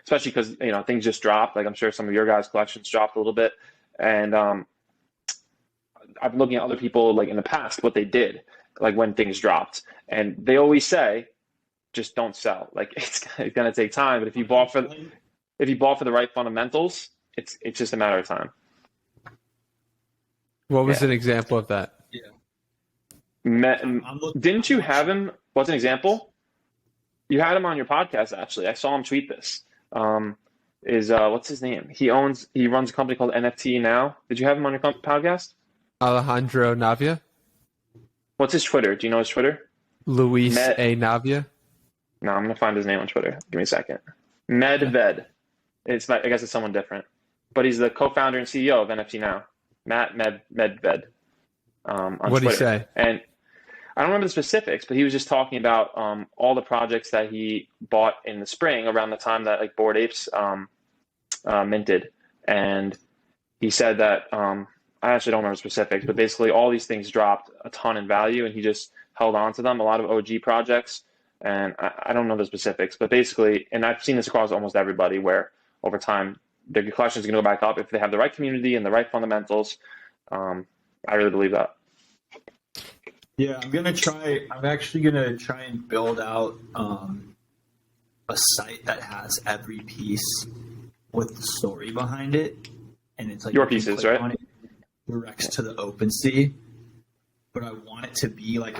especially because things just dropped. Like, I'm sure some of your guys' collections dropped a little bbit, and I've been looking at other people like in the past what they did, like when things dropped, and they always say, just don't sell. Like, it's going to take time, but if you bought for the right fundamentals, it's just a matter of time. What was an example of that? Didn't you have him? What's an example? You had him on your podcast, actually. I saw him tweet this. What's his name? He runs a company called NFT now. Did you have him on your podcast? Alejandro Navia? What's his Twitter? Do you know his Twitter? Luis A. Navia? No, I'm going to find his name on Twitter. Give me a second. Medved. I guess it's someone different. But he's the co-founder and CEO of NFT now. Matt Medved. On What did he say? And I don't remember the specifics, but he was just talking about all the projects that he bought in the spring around the time that like Bored Apes minted. And he said that I actually don't remember specifics, but basically all these things dropped a ton in value, and he just held on to them. A lot of OG projects, and I don't know the specifics, but basically, and I've seen this across almost everybody, where over time their collection is going to go back up if they have the right community and the right fundamentals. I really believe that. Yeah, I'm actually gonna try and build out a site that has every piece with the story behind it, and it's like your pieces, right? On it, directs to the OpenSea, but I want it to be like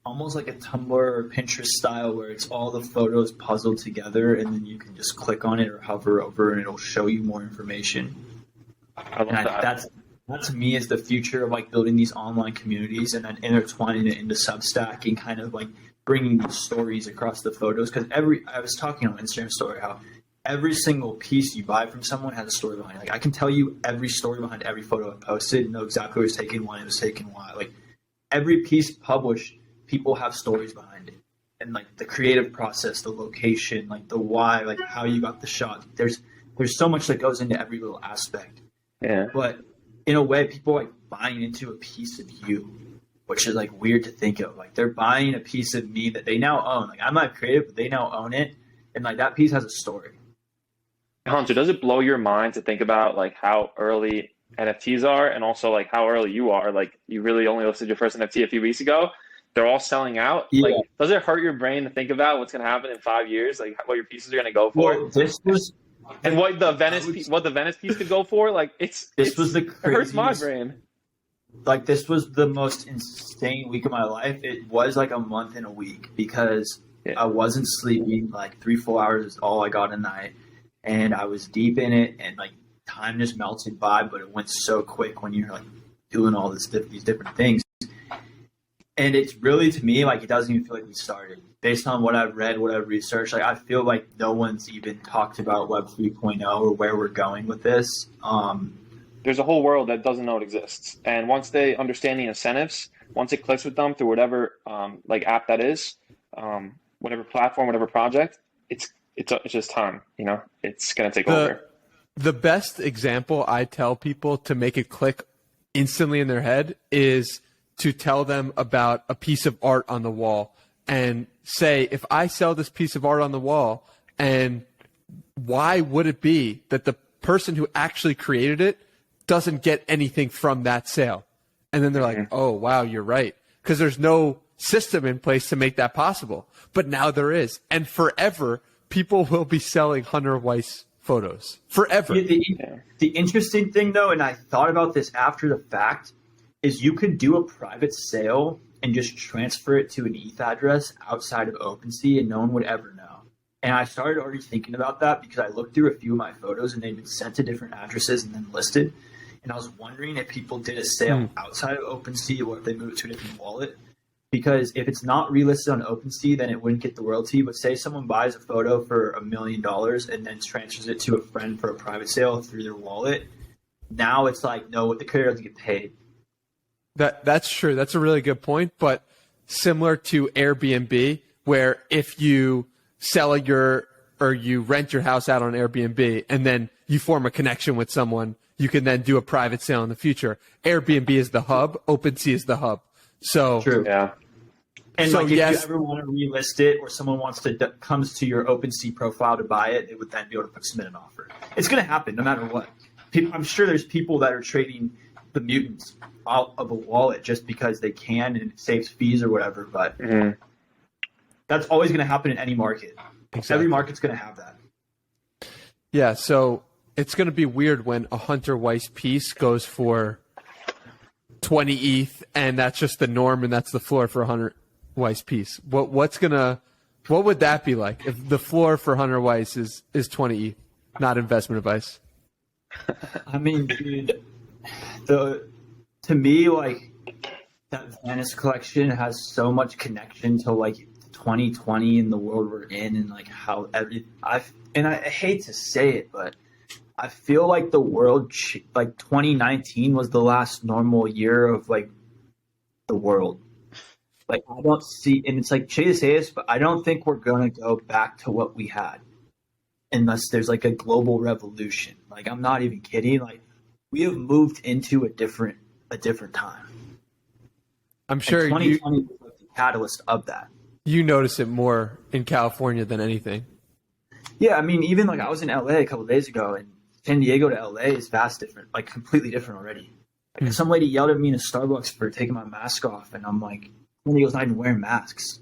almost like a Tumblr or Pinterest style, where it's all the photos puzzled together, and then you can just click on it or hover over, and it'll show you more information. I love that. That to me is the future of like building these online communities and then intertwining it into Substack and kind of like bringing these stories across the photos. Because I was talking on Instagram story how every single piece you buy from someone has a story behind it. Like, I can tell you every story behind every photo I posted, know exactly where it was taken, when it was taken, why. Like, every piece published, people have stories behind it. And like the creative process, the location, like the why, like how you got the shot. There's so much that goes into every little aspect. Yeah. But in a way, people are like buying into a piece of you, which is like weird to think of. Like, they're buying a piece of me that they now own. Like, I'm not creative, but they now own it. And like that piece has a story. Hunter, does it blow your mind to think about like how early NFTs are, and also like how early you are. Like you really only listed your first NFT a few weeks ago. They're all selling out. Yeah. Like, does it hurt your brain to think about what's going to happen in 5 years? Like what your pieces are going to go for, Well, this was and what the Venice piece could go for? Like it hurts my brain. Like this was the most insane week of my life. It was like a month and a week because I wasn't sleeping. Like 3-4 hours is all I got a night, and I was deep in it, and like time just melted by. But it went so quick when you're like doing all these different things. And it's really, to me, like it doesn't even feel like we started. Based on what I've read, what I've researched, like I feel like no one's even talked about Web 3.0 or where we're going with this. There's a whole world that doesn't know it exists, and once they understand the incentives, once it clicks with them through whatever like app that is, whatever platform, whatever project, it's just time. You know, it's gonna take over. The best example I tell people to make it click instantly in their head is to tell them about a piece of art on the wall and say, if I sell this piece of art on the wall, and why would it be that the person who actually created it doesn't get anything from that sale? And then they're like, oh, wow, you're right. Because there's no system in place to make that possible. But now there is. And forever, people will be selling Hunter Weiss photos. Forever. The interesting thing, though, and I thought about this after the fact, is you could do a private sale and just transfer it to an ETH address outside of OpenSea and no one would ever know. And I started already thinking about that because I looked through a few of my photos and they'd been sent to different addresses and then listed. And I was wondering if people did a sale outside of OpenSea or if they moved it to a different wallet. Because if it's not relisted on OpenSea, then it wouldn't get the royalty. But say someone buys a photo for $1 million and then transfers it to a friend for a private sale through their wallet. Now it's like, no, the creator doesn't get paid. That's true. That's a really good point. But similar to Airbnb, where if you sell you rent your house out on Airbnb and then you form a connection with someone, you can then do a private sale in the future. Airbnb is the hub. OpenSea is the hub. So true. Yeah. And so, like if you ever want to relist it or someone wants to comes to your OpenSea profile to buy it, they would then be able to submit an offer. It's going to happen no matter what. I'm sure there's people that are trading the mutants out of a wallet just because they can and it saves fees or whatever. But that's always going to happen in any market. Exactly. Every market's going to have that. Yeah, so it's going to be weird when a Hunter Weiss piece goes for 20 ETH and that's just the norm and that's the floor for a Hunter Weiss piece. What would that be like if the floor for Hunter Weiss is 20 ETH, not investment advice? I mean, dude, to me, like that Venice collection has so much connection to like 2020 and the world we're in, and like how I hate to say it, but I feel like the world, like 2019 was the last normal year of like the world. Like I don't see, and it's like shady to say this, but I don't think we're gonna go back to what we had unless there's like a global revolution. Like I'm not even kidding. Like we have moved into a different time. I'm sure and 2020 was like the catalyst of that. You notice it more in California than anything. Yeah, I mean, even like I was in LA a couple of days ago, and San Diego to LA is vast different, like completely different already. Like some lady yelled at me in a Starbucks for taking my mask off, and I'm like, San Diego's not even wearing masks.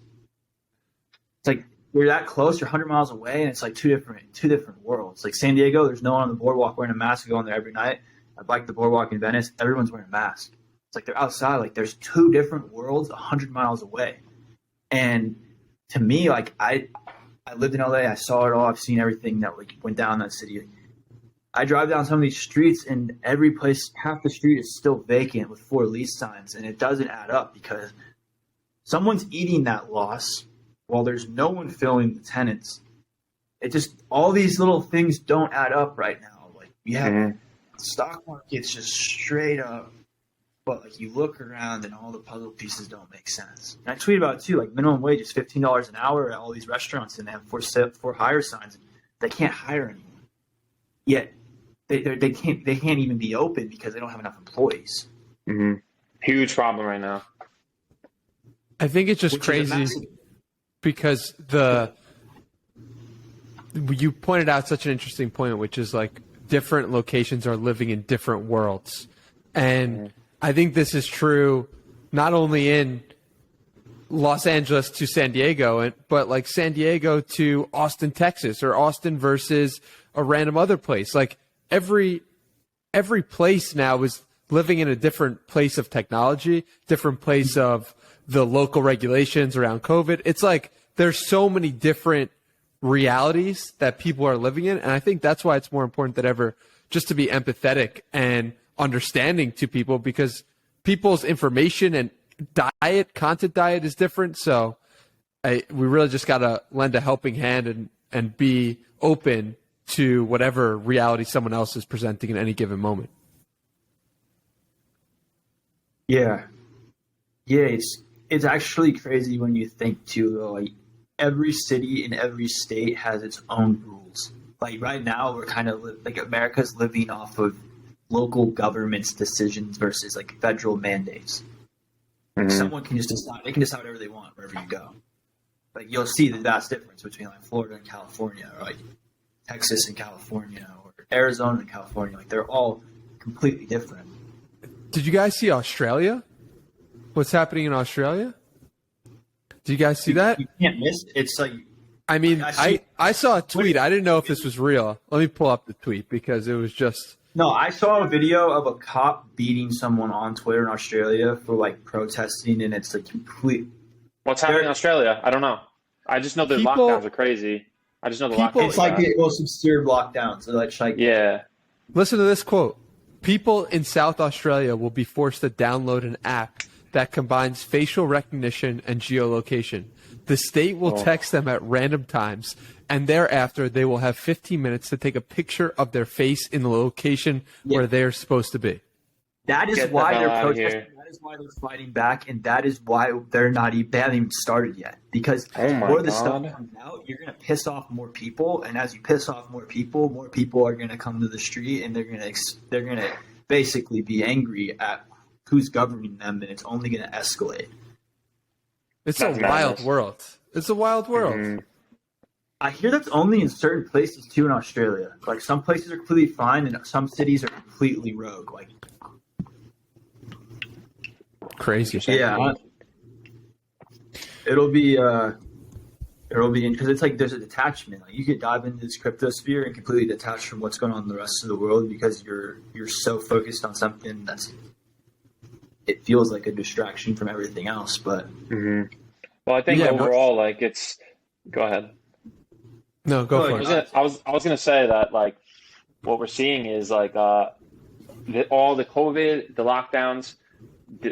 It's like you're that close, you're 100 miles away, and it's like two different worlds. Like San Diego, there's no one on the boardwalk wearing a mask going there every night. I bike the boardwalk in Venice, everyone's wearing a mask. It's like they're outside, like there's two different worlds 100 miles away. And to me, like I lived in LA, I saw it all, I've seen everything that like went down in that city. I drive down some of these streets and every place, half the street is still vacant with 4 lease signs, and it doesn't add up because someone's eating that loss while there's no one filling the tenants. It just, all these little things don't add up right now. Like we have stock market's just straight up, but like you look around and all the puzzle pieces don't make sense. And I tweet about it too, like minimum wage is $15 an hour at all these restaurants, and they have for hire signs. They can't hire anyone yet. They can't even be open because they don't have enough employees. Mm-hmm. Huge problem right now. I think it's just crazy because you pointed out such an interesting point, which is like different locations are living in different worlds. And I think this is true not only in Los Angeles to San Diego, but like San Diego to Austin, Texas, or Austin versus a random other place. Like every place now is living in a different place of technology, different place of the local regulations around COVID. It's like there's so many different realities that people are living in. And I think that's why it's more important than ever just to be empathetic and understanding to people, because people's information and content diet is different. So we really just got to lend a helping hand and be open to whatever reality someone else is presenting in any given moment. Yeah. Yeah, it's actually crazy when you think too, though, like every city in every state has its own rules. Like right now we're kind of like America's living off of local government's decisions versus like federal mandates. Someone can just decide, they can decide whatever they want wherever you go. Like you'll see the vast difference between like Florida and California, or like Texas and California, or Arizona and California. Like they're all completely different. Did you guys see Australia? What's happening in Australia? Did you guys see that? You can't miss it. It's like, I mean, I saw a tweet. I didn't know if this was real. Let me pull up the tweet because it was just. No, I saw a video of a cop beating someone on Twitter in Australia for like protesting, and it's like complete. What's happening in Australia? I don't know. I just know the lockdowns are crazy. I just know the lockdowns. It's like the most absurd lockdowns. So like yeah. Listen to this quote. People in South Australia will be forced to download an app that combines facial recognition and geolocation. The state will text them at random times, and thereafter they will have 15 minutes to take a picture of their face in the location where they're supposed to be. That is why they're protesting. That is why they're fighting back, and that is why they haven't even started yet. Because before the stuff comes out, you're going to piss off more people, and as you piss off more people are going to come to the street, and they're going to basically be angry at who's governing them, and it's only going to escalate. It's a wild world. It's a wild world. Mm-hmm. I hear that's only in certain places too in Australia. Like some places are completely fine, and some cities are completely rogue. Like crazy. Yeah, it'll be because it's like there's a detachment. Like you could dive into this cryptosphere and completely detach from what's going on in the rest of the world because you're so focused on something it feels like a distraction from everything else. But well, I think overall, like it's. Go ahead. No, go for it. I was gonna say that like what we're seeing is like all the COVID, the lockdowns,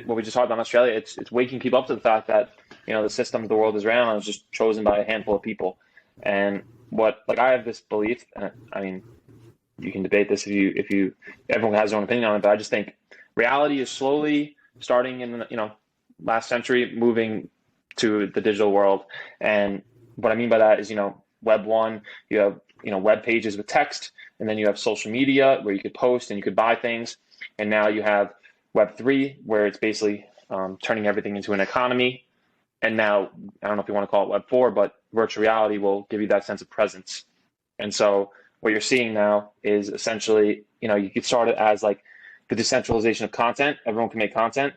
what we just talked about in Australia. It's waking people up to the fact that the system the world is ran on is just chosen by a handful of people. And I have this belief, and I mean, you can debate this if you everyone has their own opinion on it, but I just think reality is slowly starting in the last century moving to the digital world. And what I mean by that is Web 1, you have web pages with text, and then you have social media where you could post and you could buy things, and now you have Web 3 where it's basically turning everything into an economy. And now I don't know if you want to call it Web 4, but virtual reality will give you that sense of presence. And so what you're seeing now is essentially you could start it as like the decentralization of content. Everyone can make content,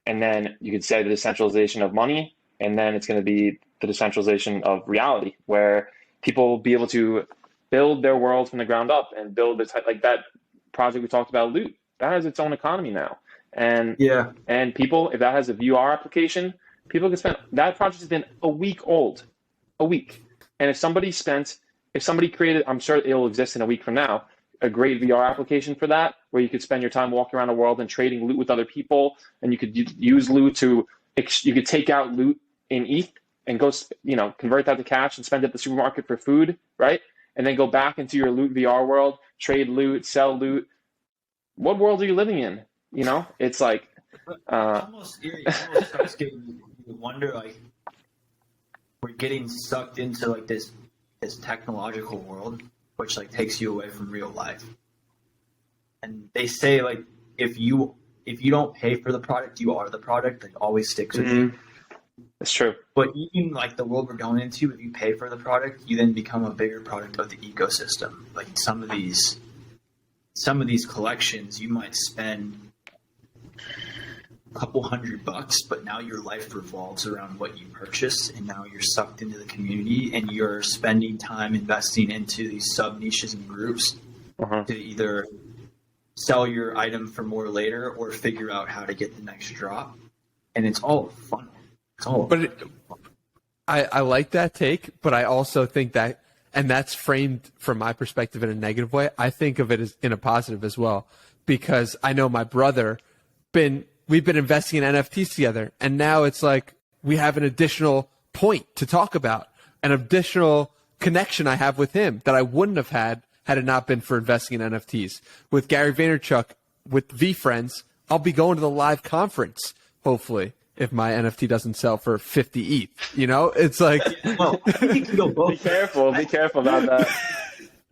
and then you could say the decentralization of money, and then it's going to be the decentralization of reality, where people will be able to build their world from the ground up and build the type, like that project we talked about, Loot. That has its own economy now, and people, if that has a VR application, people can spend. That project has been a week old, and if somebody created, I'm sure it will exist in a week from now, a great VR application for that, where you could spend your time walking around the world and trading loot with other people, and you could use loot you could take out loot in ETH and go, convert that to cash and spend it at the supermarket for food, right? And then go back into your loot VR world, trade loot, sell loot. What world are you living in? It's like it's almost eerie. It almost starts getting you wonder, like we're getting sucked into like this technological world, which like takes you away from real life. And they say like if you don't pay for the product, you are the product. Like always sticks with you. It's true. But even like the world we're going into, if you pay for the product, you then become a bigger product of the ecosystem. Like some of these some of these collections, you might spend a couple $100, but now your life revolves around what you purchase, and now you're sucked into the community, and you're spending time investing into these sub niches and groups to either sell your item for more later or figure out how to get the next drop. And it's all fun. It's all But I like that take, but I also think that, and that's framed from my perspective in a negative way, I think of it as in a positive as well, because I know my brother we've been investing in NFTs together, and now it's like we have an additional point to talk about, an additional connection I have with him that I wouldn't have had it not been for investing in NFTs. With Gary Vaynerchuk, with VFriends, I'll be going to the live conference, hopefully, if my NFT doesn't sell for 50 ETH. You know, it's like... Well, I think it can go both. Be careful about that.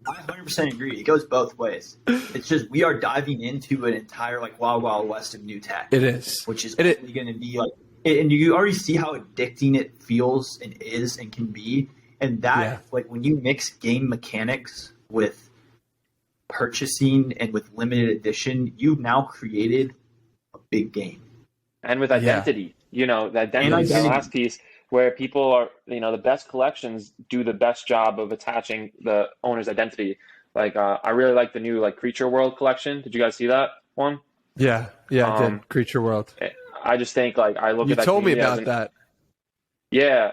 I 100% agree. It goes both ways. It's just we are diving into an entire like wild, wild west of new tech. It is. Which is only going to be like, and you already see how addicting it feels and is and can be. And that, like when you mix game mechanics with purchasing and with limited edition, you've now created a big game. And with identity, you know, the identity is the last piece. Where people are, you know, the best collections do the best job of attaching the owner's identity. Like, I really like the new, like, Creature World collection. Did you guys see that one? Yeah, I did. Creature World. I just think, like, I look at that. You told me about that. Yeah,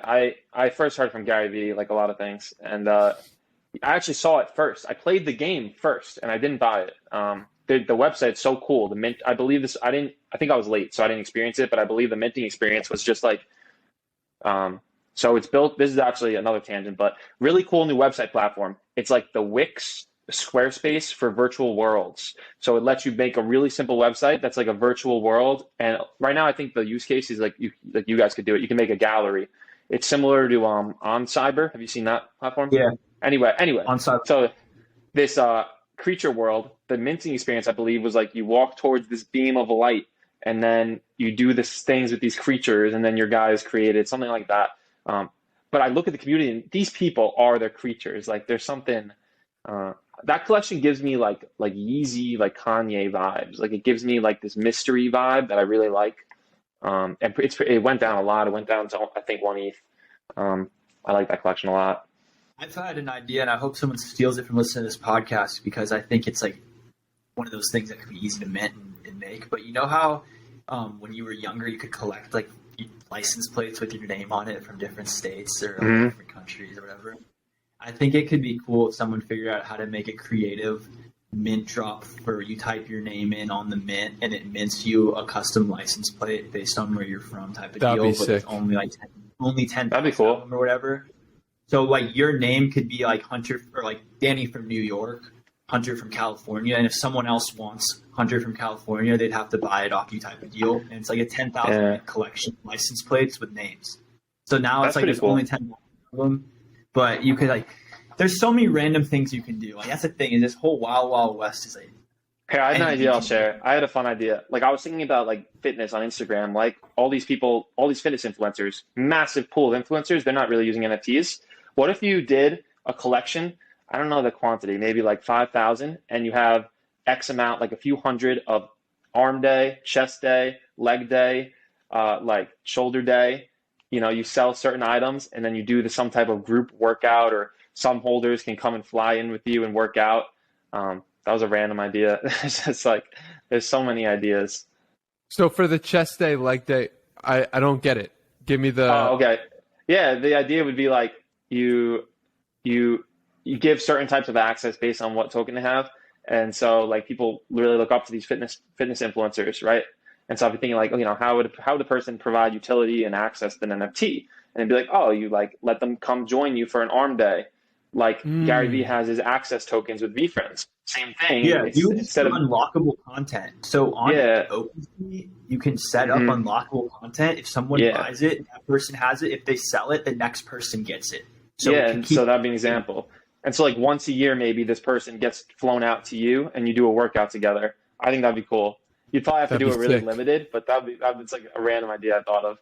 I first heard from Gary Vee, like a lot of things. And I actually saw it first. I played the game first, and I didn't buy it. The website's so cool. The mint, I believe this, I think I was late, so I didn't experience it, but I believe the minting experience was just like, so it's built, this is actually another tangent, but really cool new website platform. It's like the Wix Squarespace for virtual worlds. So it lets you make a really simple website that's like a virtual world. And right now I think the use case is like you guys could do it. You can make a gallery. It's similar to On Cyber. Have you seen that platform? Yeah. Anyway. On Cyber. So this Creature World, the minting experience, I believe, was like you walk towards this beam of light, and then you do these things with these creatures, and then your guy is created, something like that. But I look at the community, and these people are their creatures. Like there's something that collection gives me like Yeezy, like Kanye vibes. Like it gives me like this mystery vibe that I really like. And it went down a lot. It went down to I think 1 ETH. I like that collection a lot. I've had an idea, and I hope someone steals it from listening to this podcast, because I think it's like one of those things that could be easy to mint and make. But you know how when you were younger, you could collect like license plates with your name on it from different states or different countries or whatever. I think it could be cool if someone figured out how to make a creative mint drop where you type your name in on the mint and it mints you a custom license plate based on where you're from type of That'd deal. be but sick. it's only 10 That'd be cool. or whatever. So like your name could be like Hunter or like Danny from New York, Hunter from California, and if someone else wants Hunter from California, they'd have to buy it off you type of deal. And it's like a 10,000 collection of license plates with names. So now That's it's like there's cool. only 10,000 of them, but you could like there's so many random things you can do. Like that's the thing is this whole wild wild west is like. Hey, I had an idea I'll share. I had a fun idea. Like I was thinking about like fitness on Instagram, like all these people, all these fitness influencers, massive pool of influencers, they're not really using NFTs. What if you did a collection, I don't know the quantity, maybe like 5,000, and you have X amount, like a few hundred of arm day, chest day, leg day, like shoulder day. You know, you sell certain items and then you do some type of group workout, or some holders can come and fly in with you and work out. That was a random idea. It's just like, there's so many ideas. So for the chest day, leg day, I don't get it. Give me the... Oh, okay. Yeah, the idea would be like you give certain types of access based on what token they have. And so like people really look up to these fitness influencers, right? And so I'd be thinking like, you know, how would a person provide utility and access to an NFT? And it'd be like, oh, you like let them come join you for an arm day. Like Gary Vee has his access tokens with VFriends. Same thing. Yeah, you instead of unlockable content. So on OpenSea, you can set up unlockable content. If someone buys it, that person has it. If they sell it, the next person gets it. So so that'd be an example. And so like once a year, maybe this person gets flown out to you and you do a workout together. I think that'd be cool. You'd probably have to do it really limited, but that's like a random idea I thought of.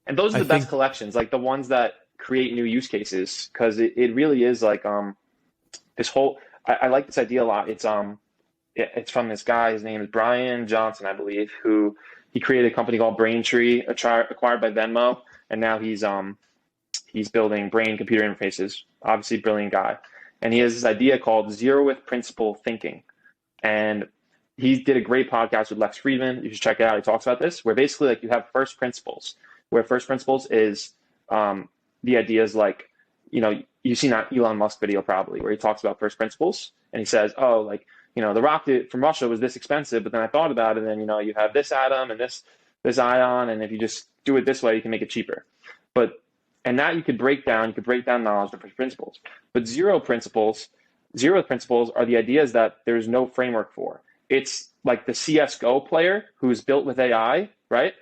And those are the best collections, like the ones that create new use cases, because it really is like this whole, I like this idea a lot. It's it's from this guy. His name is Brian Johnson, I believe, who he created a company called Braintree, acquired by Venmo, and now he's building brain computer interfaces. Obviously, brilliant guy, and he has this idea called zeroth principle thinking, and he did a great podcast with Lex Friedman. You should check it out. He talks about this, where basically like you have first principles, where first principles is the ideas like, you've seen that Elon Musk video probably, where he talks about first principles, and he says, oh, like, the rocket from Russia was this expensive, but then I thought about it, and you have this atom and this ion, and if you just do it this way, you can make it cheaper. And that you could break down knowledge to first principles. But zeroth principles are the ideas that there's no framework for. It's like the CSGO player who's built with AI, right?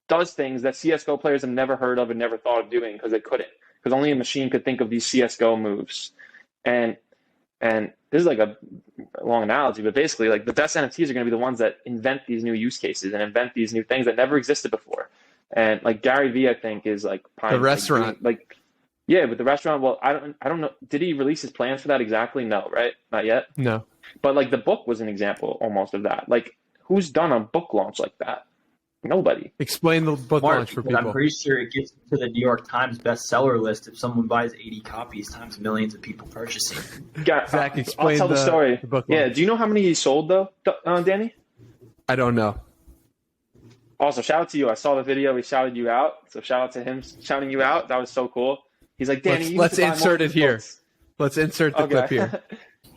Does things that CSGO players have never heard of and never thought of doing because they couldn't. Because only a machine could think of these CSGO moves. And this is like a long analogy, but basically like the best NFTs are going to be the ones that invent these new use cases and invent these new things that never existed before. And like Gary Vee, I think, is like the restaurant. Yeah, but the restaurant, well, I don't know. Did he release his plans for that exactly? No, right? Not yet. No. But like the book was an example almost of that. Like who's done a book launch like that? Nobody. Explain the book launch for people. I'm pretty sure it gets to the New York Times bestseller list if someone buys 80 copies times millions of people purchasing. Zach, explain I'll tell the story. The book launch. Yeah, do you know how many he sold though, Danny? I don't know. Also, shout out to you. I saw the video. He shouted you out. So shout out to him shouting you out. That was so cool. He's like, Danny, let's insert it here. Let's insert the clip here.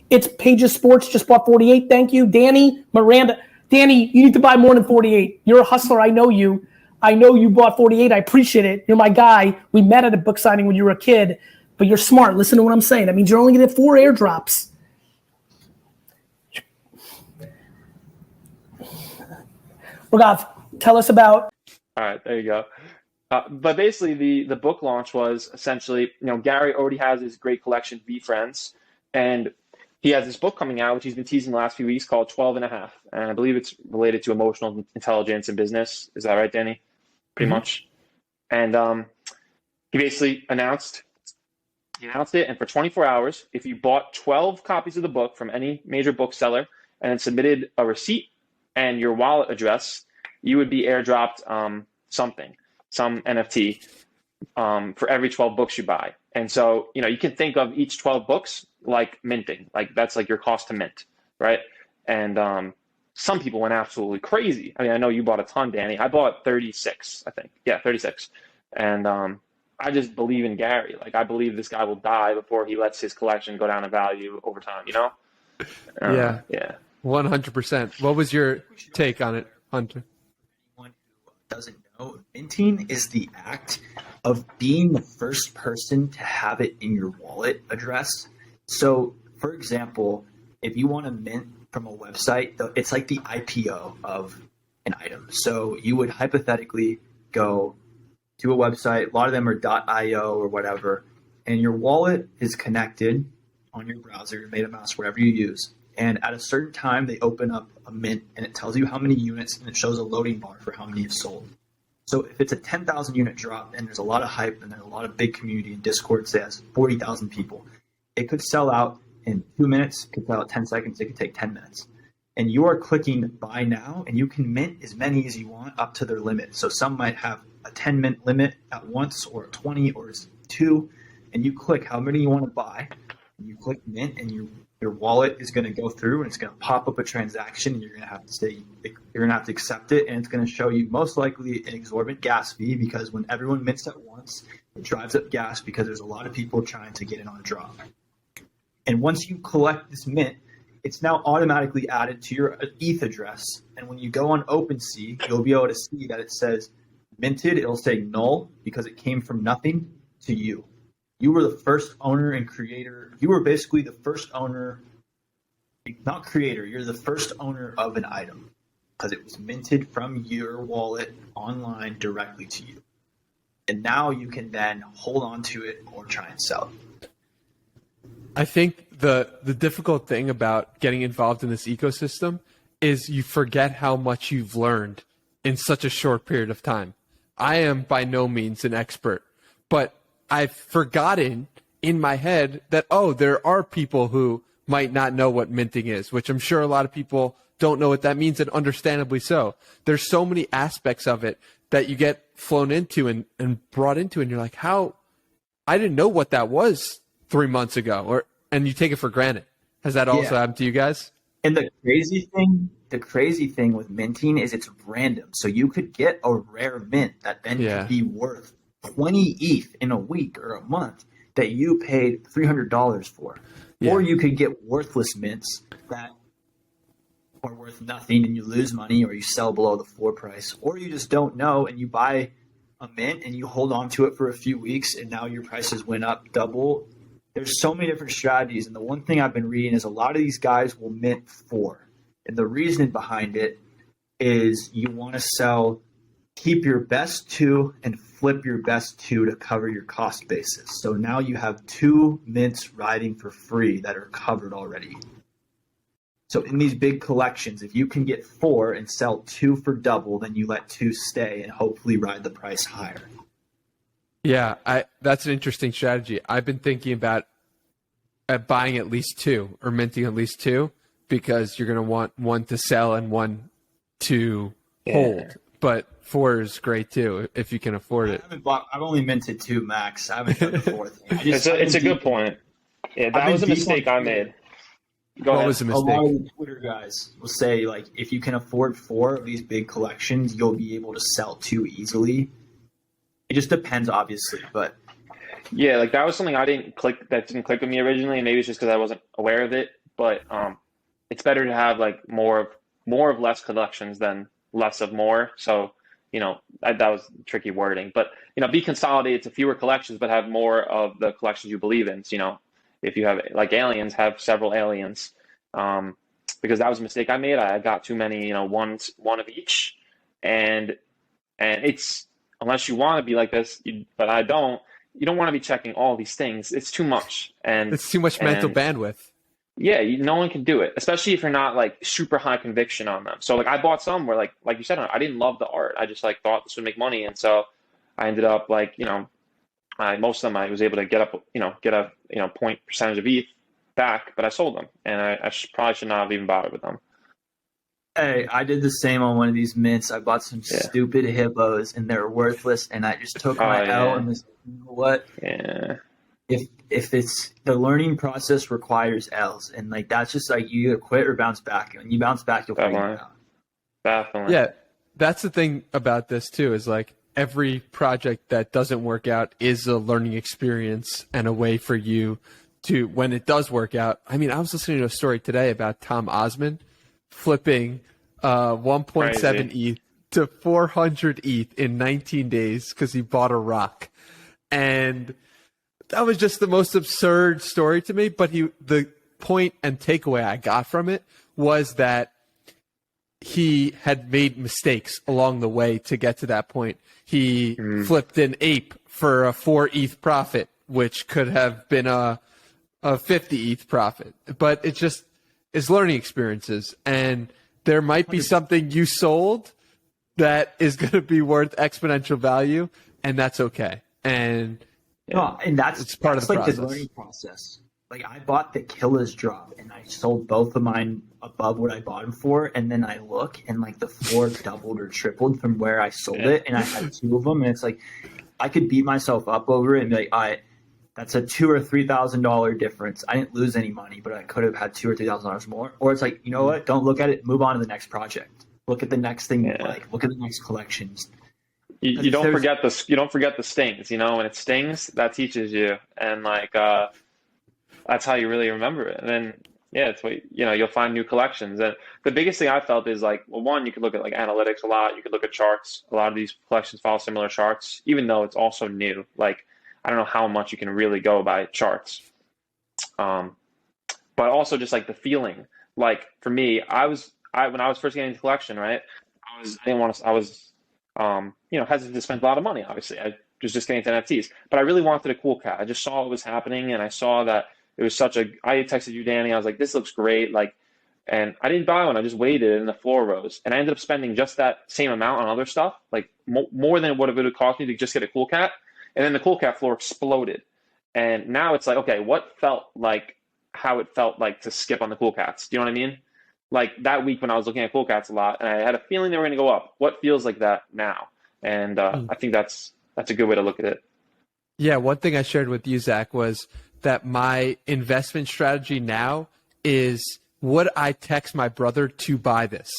It's Pages Sports, just bought 48. Thank you. Danny, Miranda. Danny, you need to buy more than 48. You're a hustler. I know you. I know you bought 48. I appreciate it. You're my guy. We met at a book signing when you were a kid, but you're smart. Listen to what I'm saying. That means you're only going to get 4 airdrops. Ragav, tell us about. All right, there you go. But basically, the book launch was essentially, Gary already has his great collection, V Friends, and he has this book coming out, which he's been teasing the last few weeks, called 12 and a Half. And I believe it's related to emotional intelligence in business. Is that right, Danny? Pretty much. And he basically announced it. And for 24 hours, if you bought 12 copies of the book from any major bookseller and then submitted a receipt and your wallet address, you would be airdropped some NFT for every 12 books you buy. And so, you can think of each 12 books like minting, like that's like your cost to mint, right? And some people went absolutely crazy. I mean, I know you bought a ton, Danny. I bought 36, I think. Yeah, 36. And I just believe in Gary. Like, I believe this guy will die before he lets his collection go down in value over time, Yeah. 100%. What was your take on it, Hunter? Anyone who doesn't know, minting is the act of being the first person to have it in your wallet address. So, for example, if you want to mint from a website, it's like the IPO of an item. So you would hypothetically go to a website, a lot of them are .io or whatever, and your wallet is connected on your browser, your MetaMask, whatever you use. And at a certain time, they open up a mint, and it tells you how many units, and it shows a loading bar for how many you've sold. So if it's a 10,000 unit drop, and there's a lot of hype, and there's a lot of big community in Discord, say has 40,000 people, it could sell out in 2 minutes, it could sell out 10 seconds, it could take 10 minutes. And you are clicking buy now, and you can mint as many as you want up to their limit. So some might have a 10 mint limit at once, or a 20, or 2, and you click how many you want to buy, and you click mint, and your wallet is going to go through, and it's going to pop up a transaction, and you're going to have to accept it, and it's going to show you most likely an exorbitant gas fee, because when everyone mints at once, it drives up gas because there's a lot of people trying to get in on a drop. And once you collect this mint, it's now automatically added to your ETH address. And when you go on OpenSea, you'll be able to see that it says minted. It'll say null because it came from nothing to you. You were the first owner and creator. You were basically the first owner, not creator. You're the first owner of an item because it was minted from your wallet online directly to you. And now you can then hold on to it or try and sell it. I think the difficult thing about getting involved in this ecosystem is you forget how much you've learned in such a short period of time. I am by no means an expert, but I've forgotten in my head that, there are people who might not know what minting is, which I'm sure a lot of people don't know what that means, and understandably so. There's so many aspects of it that you get flown into and brought into, and you're like, how? I didn't know what that was 3 months ago, and you take it for granted. Has that also happened to you guys? And the crazy thing with minting is it's random. So you could get a rare mint that then could be worth 20 ETH in a week or a month that you paid $300 for. Yeah. Or you could get worthless mints that are worth nothing and you lose money, or you sell below the floor price, or you just don't know and you buy a mint and you hold on to it for a few weeks and now your prices went up double. There's so many different strategies. And the one thing I've been reading is a lot of these guys will mint for. And the reasoning behind it is you want to keep your best two and flip your best two to cover your cost basis. So now you have 2 mints riding for free that are covered already. So in these big collections, if you can get 4 and sell 2 for double, then you let 2 stay and hopefully ride the price higher. Yeah, that's an interesting strategy. I've been thinking about buying at least 2 or minting at least 2, because you're going to want one to sell and one to hold. But 4 is great too if you can afford it. I've only minted 2 max. I haven't done the 4th. It's a good point. Yeah, that was a mistake I made. Go ahead. What was the mistake? A lot of the Twitter guys will say, like, if you can afford 4 of these big collections, you'll be able to sell 2 easily. It just depends, obviously, but yeah, like that was something that didn't click with me originally. Maybe it's just because I wasn't aware of it. But it's better to have like more of less collections than less of more. So that was tricky wording, but be consolidated to fewer collections, but have more of the collections you believe in. So, if you have like aliens, have several aliens, because that was a mistake I made. I got too many, one of each, and it's, unless you want to be like this, but I don't. You don't want to be checking all these things. It's too much, and it's too much mental bandwidth. Yeah, no one can do it, especially if you're not like super high conviction on them. So like I bought some where like you said, I didn't love the art. I just like thought this would make money, and so I ended up like most of them I was able to get a point percentage of ETH back, but I sold them, and I probably should not have even bothered with them. Hey, I did the same on one of these mints. I bought some stupid hippos, and they're worthless, and I just took my L and was, you know what? Yeah. If it's the learning process requires L's, and like that's just like you either quit or bounce back. When you bounce back, you'll figure it out. Definitely. Yeah, that's the thing about this too, is like every project that doesn't work out is a learning experience and a way for you to, when it does work out. I mean, I was listening to a story today about Tom Osman flipping 1.7 ETH to 400 ETH in 19 days because he bought a rock. And that was just the most absurd story to me. But the point and takeaway I got from it was that he had made mistakes along the way to get to that point. He flipped an ape for a 4 ETH profit, which could have been a 50 ETH profit. But it just is learning experiences. And there might be something you sold that is going to be worth exponential value, and that's okay. And it's part of the process. The learning process. Like I bought the Killer's drop, and I sold both of mine above what I bought them for, and then I look, and like the floor doubled or tripled from where I sold it, and I had 2 of them, and it's like I could beat myself up over it and be like, all right, that's a $2,000 or $3,000 difference. I didn't lose any money, but I could have had $2,000 or $3,000 more. Or it's like, you know what? Don't look at it. Move on to the next project. Look at the next thing you like. Look at the next collections. You don't forget the stings. When it stings, that teaches you, and like that's how you really remember it. And then it's what you'll find new collections. And the biggest thing I felt is like, well, one, you could look at like analytics a lot. You could look at charts. A lot of these collections follow similar charts, even though it's also new. Like I don't know how much you can really go by charts. But also just like the feeling. Like for me, when I was first getting into collection, right? I was hesitant to spend a lot of money. Obviously, I was just getting into NFTs, but I really wanted a cool cat. I just saw what was happening, and I saw that it was I texted you, Danny. I was like, this looks great. Like, and I didn't buy one. I just waited, and the floor rose, and I ended up spending just that same amount on other stuff, like more than what it would have cost me to just get a cool cat. And then the cool cat floor exploded. And now it's like, okay, what felt like how it felt like to skip on the cool cats. Do you know what I mean? Like that week when I was looking at cool cats a lot, and I had a feeling they were going to go up. What feels like that now? And I think that's a good way to look at it. Yeah, one thing I shared with you, Zach, was that my investment strategy now is, would I text my brother to buy this?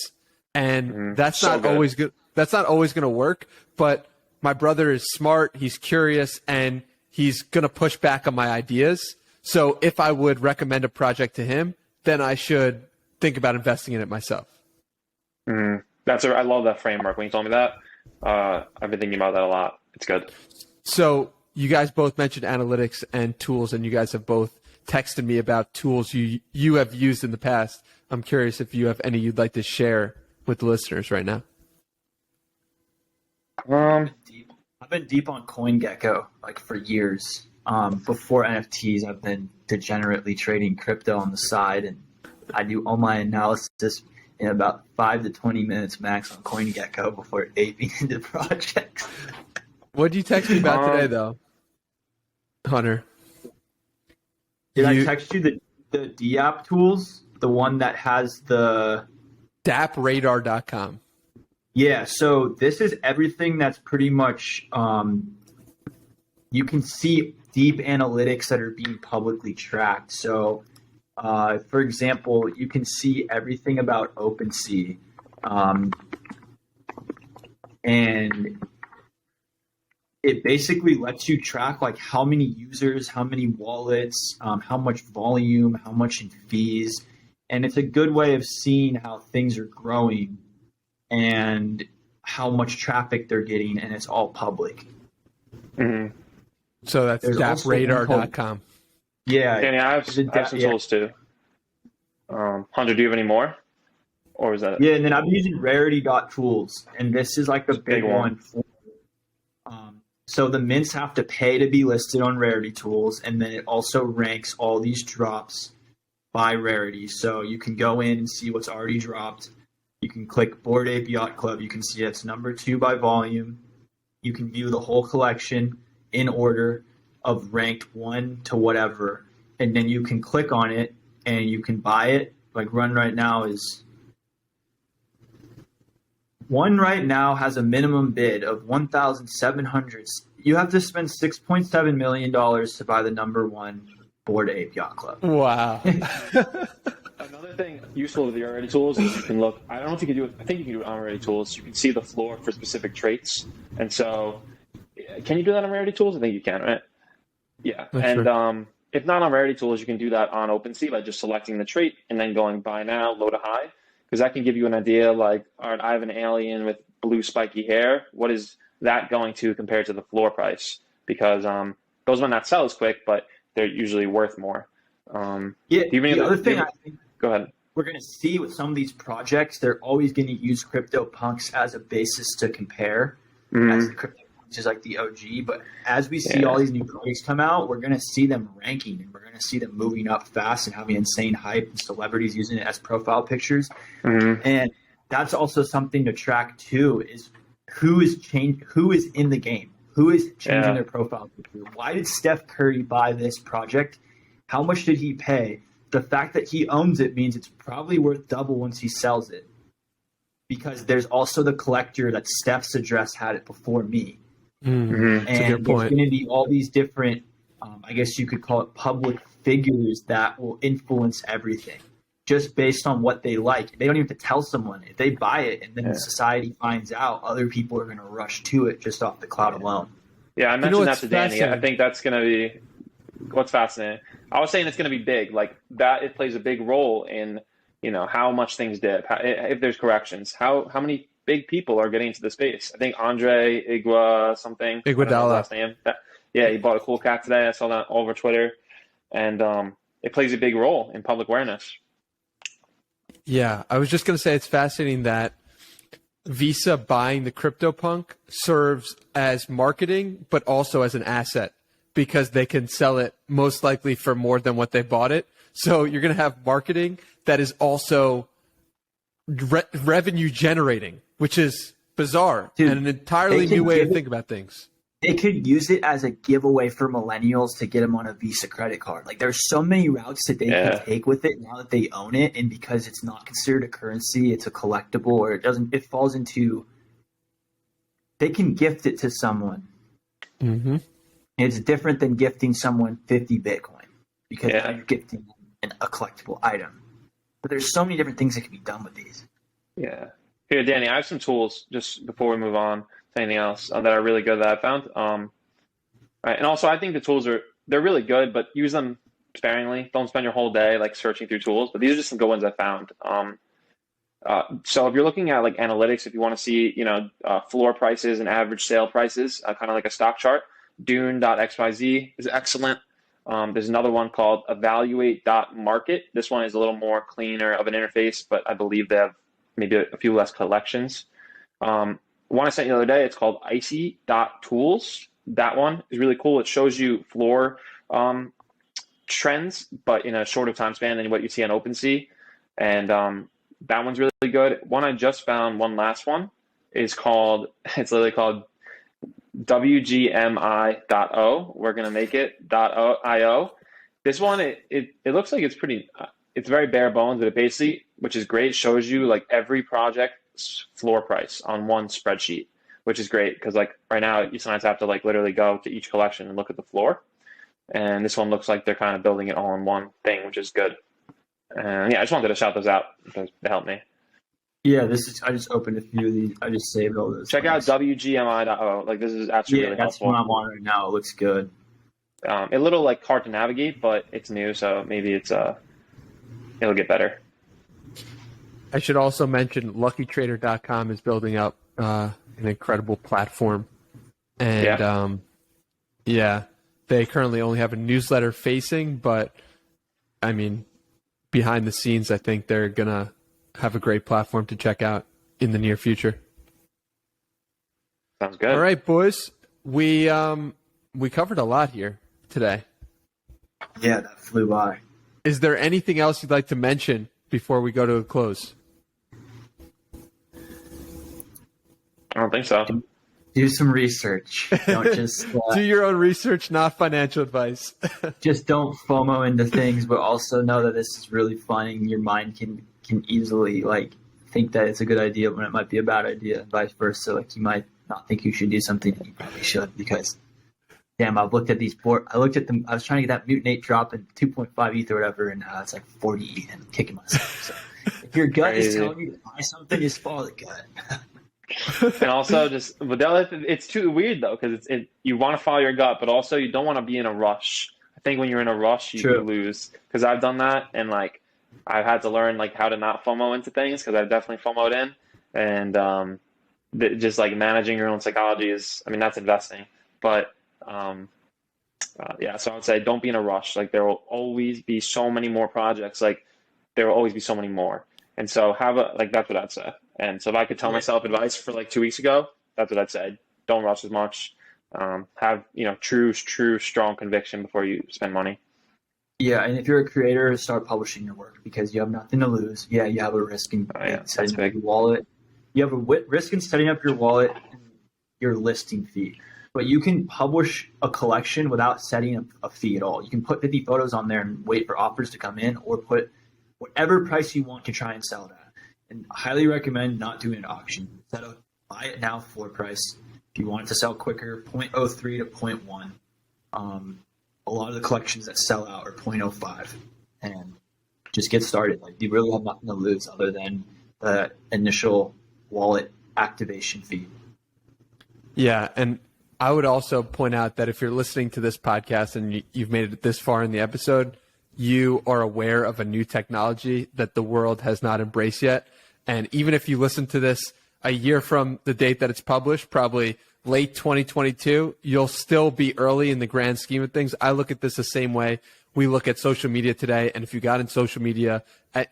And that's not always good. That's not always going to work, but my brother is smart, he's curious, and he's going to push back on my ideas. So if I would recommend a project to him, then I should think about investing in it myself. I love that framework. When you told me that, I've been thinking about that a lot. It's good. So you guys both mentioned analytics and tools, and you guys have both texted me about tools you have used in the past. I'm curious if you have any you'd like to share with the listeners right now. I've been deep on CoinGecko like for years. Before NFTs, I've been degenerately trading crypto on the side, and I do all my analysis in about 5 to 20 minutes max on CoinGecko before aping into projects. What did you text me about today, though, Hunter? Did I text you the DApp tools? The one that has the dappradar.com. Yeah, so this is everything that's pretty much you can see deep analytics that are being publicly tracked. So, for example, you can see everything about OpenSea, and it basically lets you track like how many users, how many wallets, how much volume, how much in fees, and it's a good way of seeing how things are growing and how much traffic they're getting, and it's all public. So that's dappradar.com. Yeah. Danny, I have some tools too. Hunter, do you have any more? Or is that? Yeah, and then I'm using rarity.tools, and this is like the big one. So the mints have to pay to be listed on Rarity Tools, and then it also ranks all these drops by rarity. So you can go in and see what's already dropped. You can click Bored Ape Yacht Club. You can see it's number 2 by volume. You can view the whole collection in order of ranked 1 to whatever. And then you can click on it and you can buy it. Like one right now has a minimum bid of 1,700. You have to spend $6.7 million to buy the number 1 Bored Ape Yacht Club. Wow. Another thing useful with the Rarity Tools is you can look. I don't know if you can do it. I think you can do it on Rarity Tools. You can see the floor for specific traits. And so, can you do that on Rarity Tools? I think you can, right? Yeah. And if not on Rarity Tools, you can do that on OpenSea by just selecting the trait and then going buy now, low to high, because that can give you an idea. Like, all right, I have an alien with blue spiky hair. What is that going to compared to the floor price? Because those might not sell as quick, but they're usually worth more. The other thing I think. Go ahead. We're going to see with some of these projects, they're always going to use CryptoPunks as a basis to compare, as the CryptoPunks is like the OG. But as we see all these new projects come out, we're going to see them ranking, and we're going to see them moving up fast and having insane hype and celebrities using it as profile pictures. And that's also something to track too, is who is in the game, who is changing their profile picture. Why did Steph Curry buy this project? How much did he pay? The fact that he owns it means it's probably worth double once he sells it, because there's also the collector that Steph's address had it before me. And there's going to be all these different, I guess you could call it public figures that will influence everything just based on what they like. They don't even have to tell someone. If they buy it and then society finds out, other people are going to rush to it just off the cloud alone. Yeah, I mentioned that to Danny. I think that's going to be what's fascinating. I was saying it's going to be big, like that. It plays a big role in, how much things dip, if there's corrections, how many big people are getting into the space. I think Andre Iguodala, last name. He bought a cool cat today. I saw that all over Twitter, and it plays a big role in public awareness. Yeah, I was just going to say it's fascinating that Visa buying the CryptoPunk serves as marketing, but also as an asset, because they can sell it most likely for more than what they bought it. So you're going to have marketing that is also revenue generating, which is bizarre and an entirely new way to think about things. they could use it as a giveaway for millennials to get them on a Visa credit card. Like there's so many routes that they can take with it now that they own it, and because it's not considered a currency, it's a collectible, or it falls into. They can gift it to someone. Mm-hmm. It's different than gifting someone 50 Bitcoin because now you're gifting them a collectible item. But there's so many different things that can be done with these. Yeah. Here, Danny, I have some tools just before we move on to anything else that are really good that I found. Right. And also, I think the tools they're really good, but use them sparingly. Don't spend your whole day like searching through tools. But these are just some good ones I found. So if you're looking at like analytics, if you want to see, floor prices and average sale prices, kind of like a stock chart, Dune.xyz is excellent. There's another one called Evaluate.market. This one is a little more cleaner of an interface, but I believe they have maybe a few less collections. One I sent you the other day, it's called Icy.tools. That one is really cool. It shows you floor trends, but in a shorter time span than what you see on OpenSea. And that one's really good. One I just found, one last one, it's literally called WGMI.O. We're going to make it .io. This one, it looks like it's very bare bones, but it basically, which is great, shows you like every project's floor price on one spreadsheet, which is great because like right now you sometimes have to like literally go to each collection and look at the floor. And this one looks like they're kind of building it all in one thing, which is good. And I just wanted to shout those out because they helped me. Yeah, I just opened a few of these. I just saved all those. Check out WGMI.O. Like this is actually really helpful. Yeah, that's what I'm on right now. It looks good. A little like hard to navigate, but it's new, so maybe it'll get better. I should also mention LuckyTrader.com is building up an incredible platform, and they currently only have a newsletter facing, but I mean, behind the scenes, I think they're gonna have a great platform to check out in the near future. Sounds good. All right, boys, we covered a lot here today. Yeah, that flew by. Is there anything else you'd like to mention before we go to a close? I don't think so. Do some research. Don't just do your own research, not financial advice. Just don't FOMO into things, but also know that this is really fun, and your mind can easily like think that it's a good idea when it might be a bad idea, and vice versa. Like you might not think you should do something that you probably should because, damn, I've looked at these board. I looked at them. I was trying to get that Mutant drop in 2.5 ETH or whatever, and it's like 40 ETH, and I'm kicking myself. So if your gut is telling you to buy something, just follow the gut. And also it's too weird though because you want to follow your gut, but also you don't want to be in a rush. I think when you're in a rush, you lose. Because I've done that, and like I've had to learn like how to not FOMO into things because I've definitely FOMO'd in, and just like managing your own psychology that's investing. But so I would say don't be in a rush. Like there will always be so many more projects. Like there will always be so many more, and so that's what I'd say. And so if I could tell myself advice for like 2 weeks ago, that's what I'd say. Don't rush as much. Have, true, strong conviction before you spend money. Yeah, and if you're a creator, start publishing your work because you have nothing to lose. Yeah, you have a risk in setting up your wallet. You have a risk in setting up your wallet and your listing fee. But you can publish a collection without setting a fee at all. You can put 50 photos on there and wait for offers to come in, or put whatever price you want to try and sell it at. And I highly recommend not doing an auction. Buy it now floor price. If you want it to sell quicker, 0.03 to 0.1. A lot of the collections that sell out are 0.05. And just get started. Like you really have nothing to lose other than the initial wallet activation fee. Yeah, and I would also point out that if you're listening to this podcast and you've made it this far in the episode, you are aware of a new technology that the world has not embraced yet. And even if you listen to this a year from the date that it's published, probably late 2022, you'll still be early in the grand scheme of things. I look at this the same way we look at social media today. And if you got in social media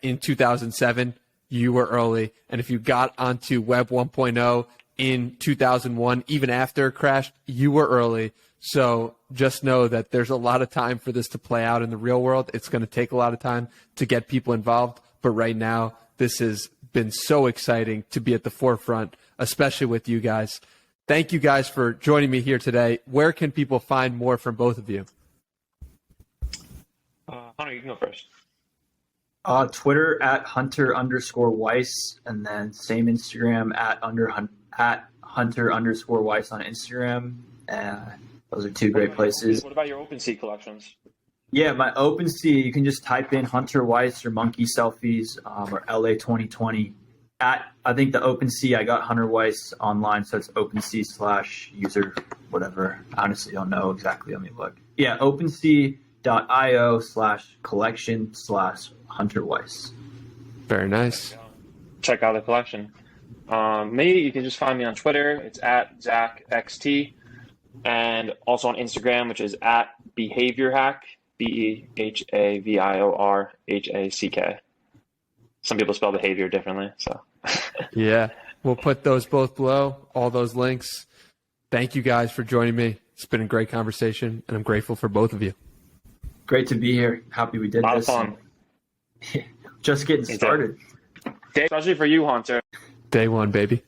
in 2007, you were early. And if you got onto Web 1.0 in 2001, even after it crashed, you were early. So just know that there's a lot of time for this to play out in the real world. It's going to take a lot of time to get people involved. But right now, this has been so exciting to be at the forefront, especially with you guys. thank you guys for joining me here today. Where can people find more from both of you? Hunter, you can go first. Twitter at Hunter_Weiss, and then same Instagram at Hunter_Weiss on Instagram. Those are two great places. What about your OpenSea collections? Yeah, my OpenSea, you can just type in Hunter Weiss or Monkey Selfies or LA 2020. I think the OpenSea, I got Hunter Weiss online, so it's OpenSea/user, whatever. I honestly don't know exactly. Let me look. Yeah, OpenSea.io/collection/Hunter Weiss. Very nice. Check out the collection. Me, you can just find me on Twitter. It's at ZachXT. And also on Instagram, which is at BehaviorHack, BehaviorHack. Some people spell behavior differently, so. Yeah, we'll put those both below, all those links. Thank you guys for joining me. It's been a great conversation, and I'm grateful for both of you. Great to be here. Happy we did A lot this. of fun. Just getting started. Especially for you, Hunter. Day one, baby.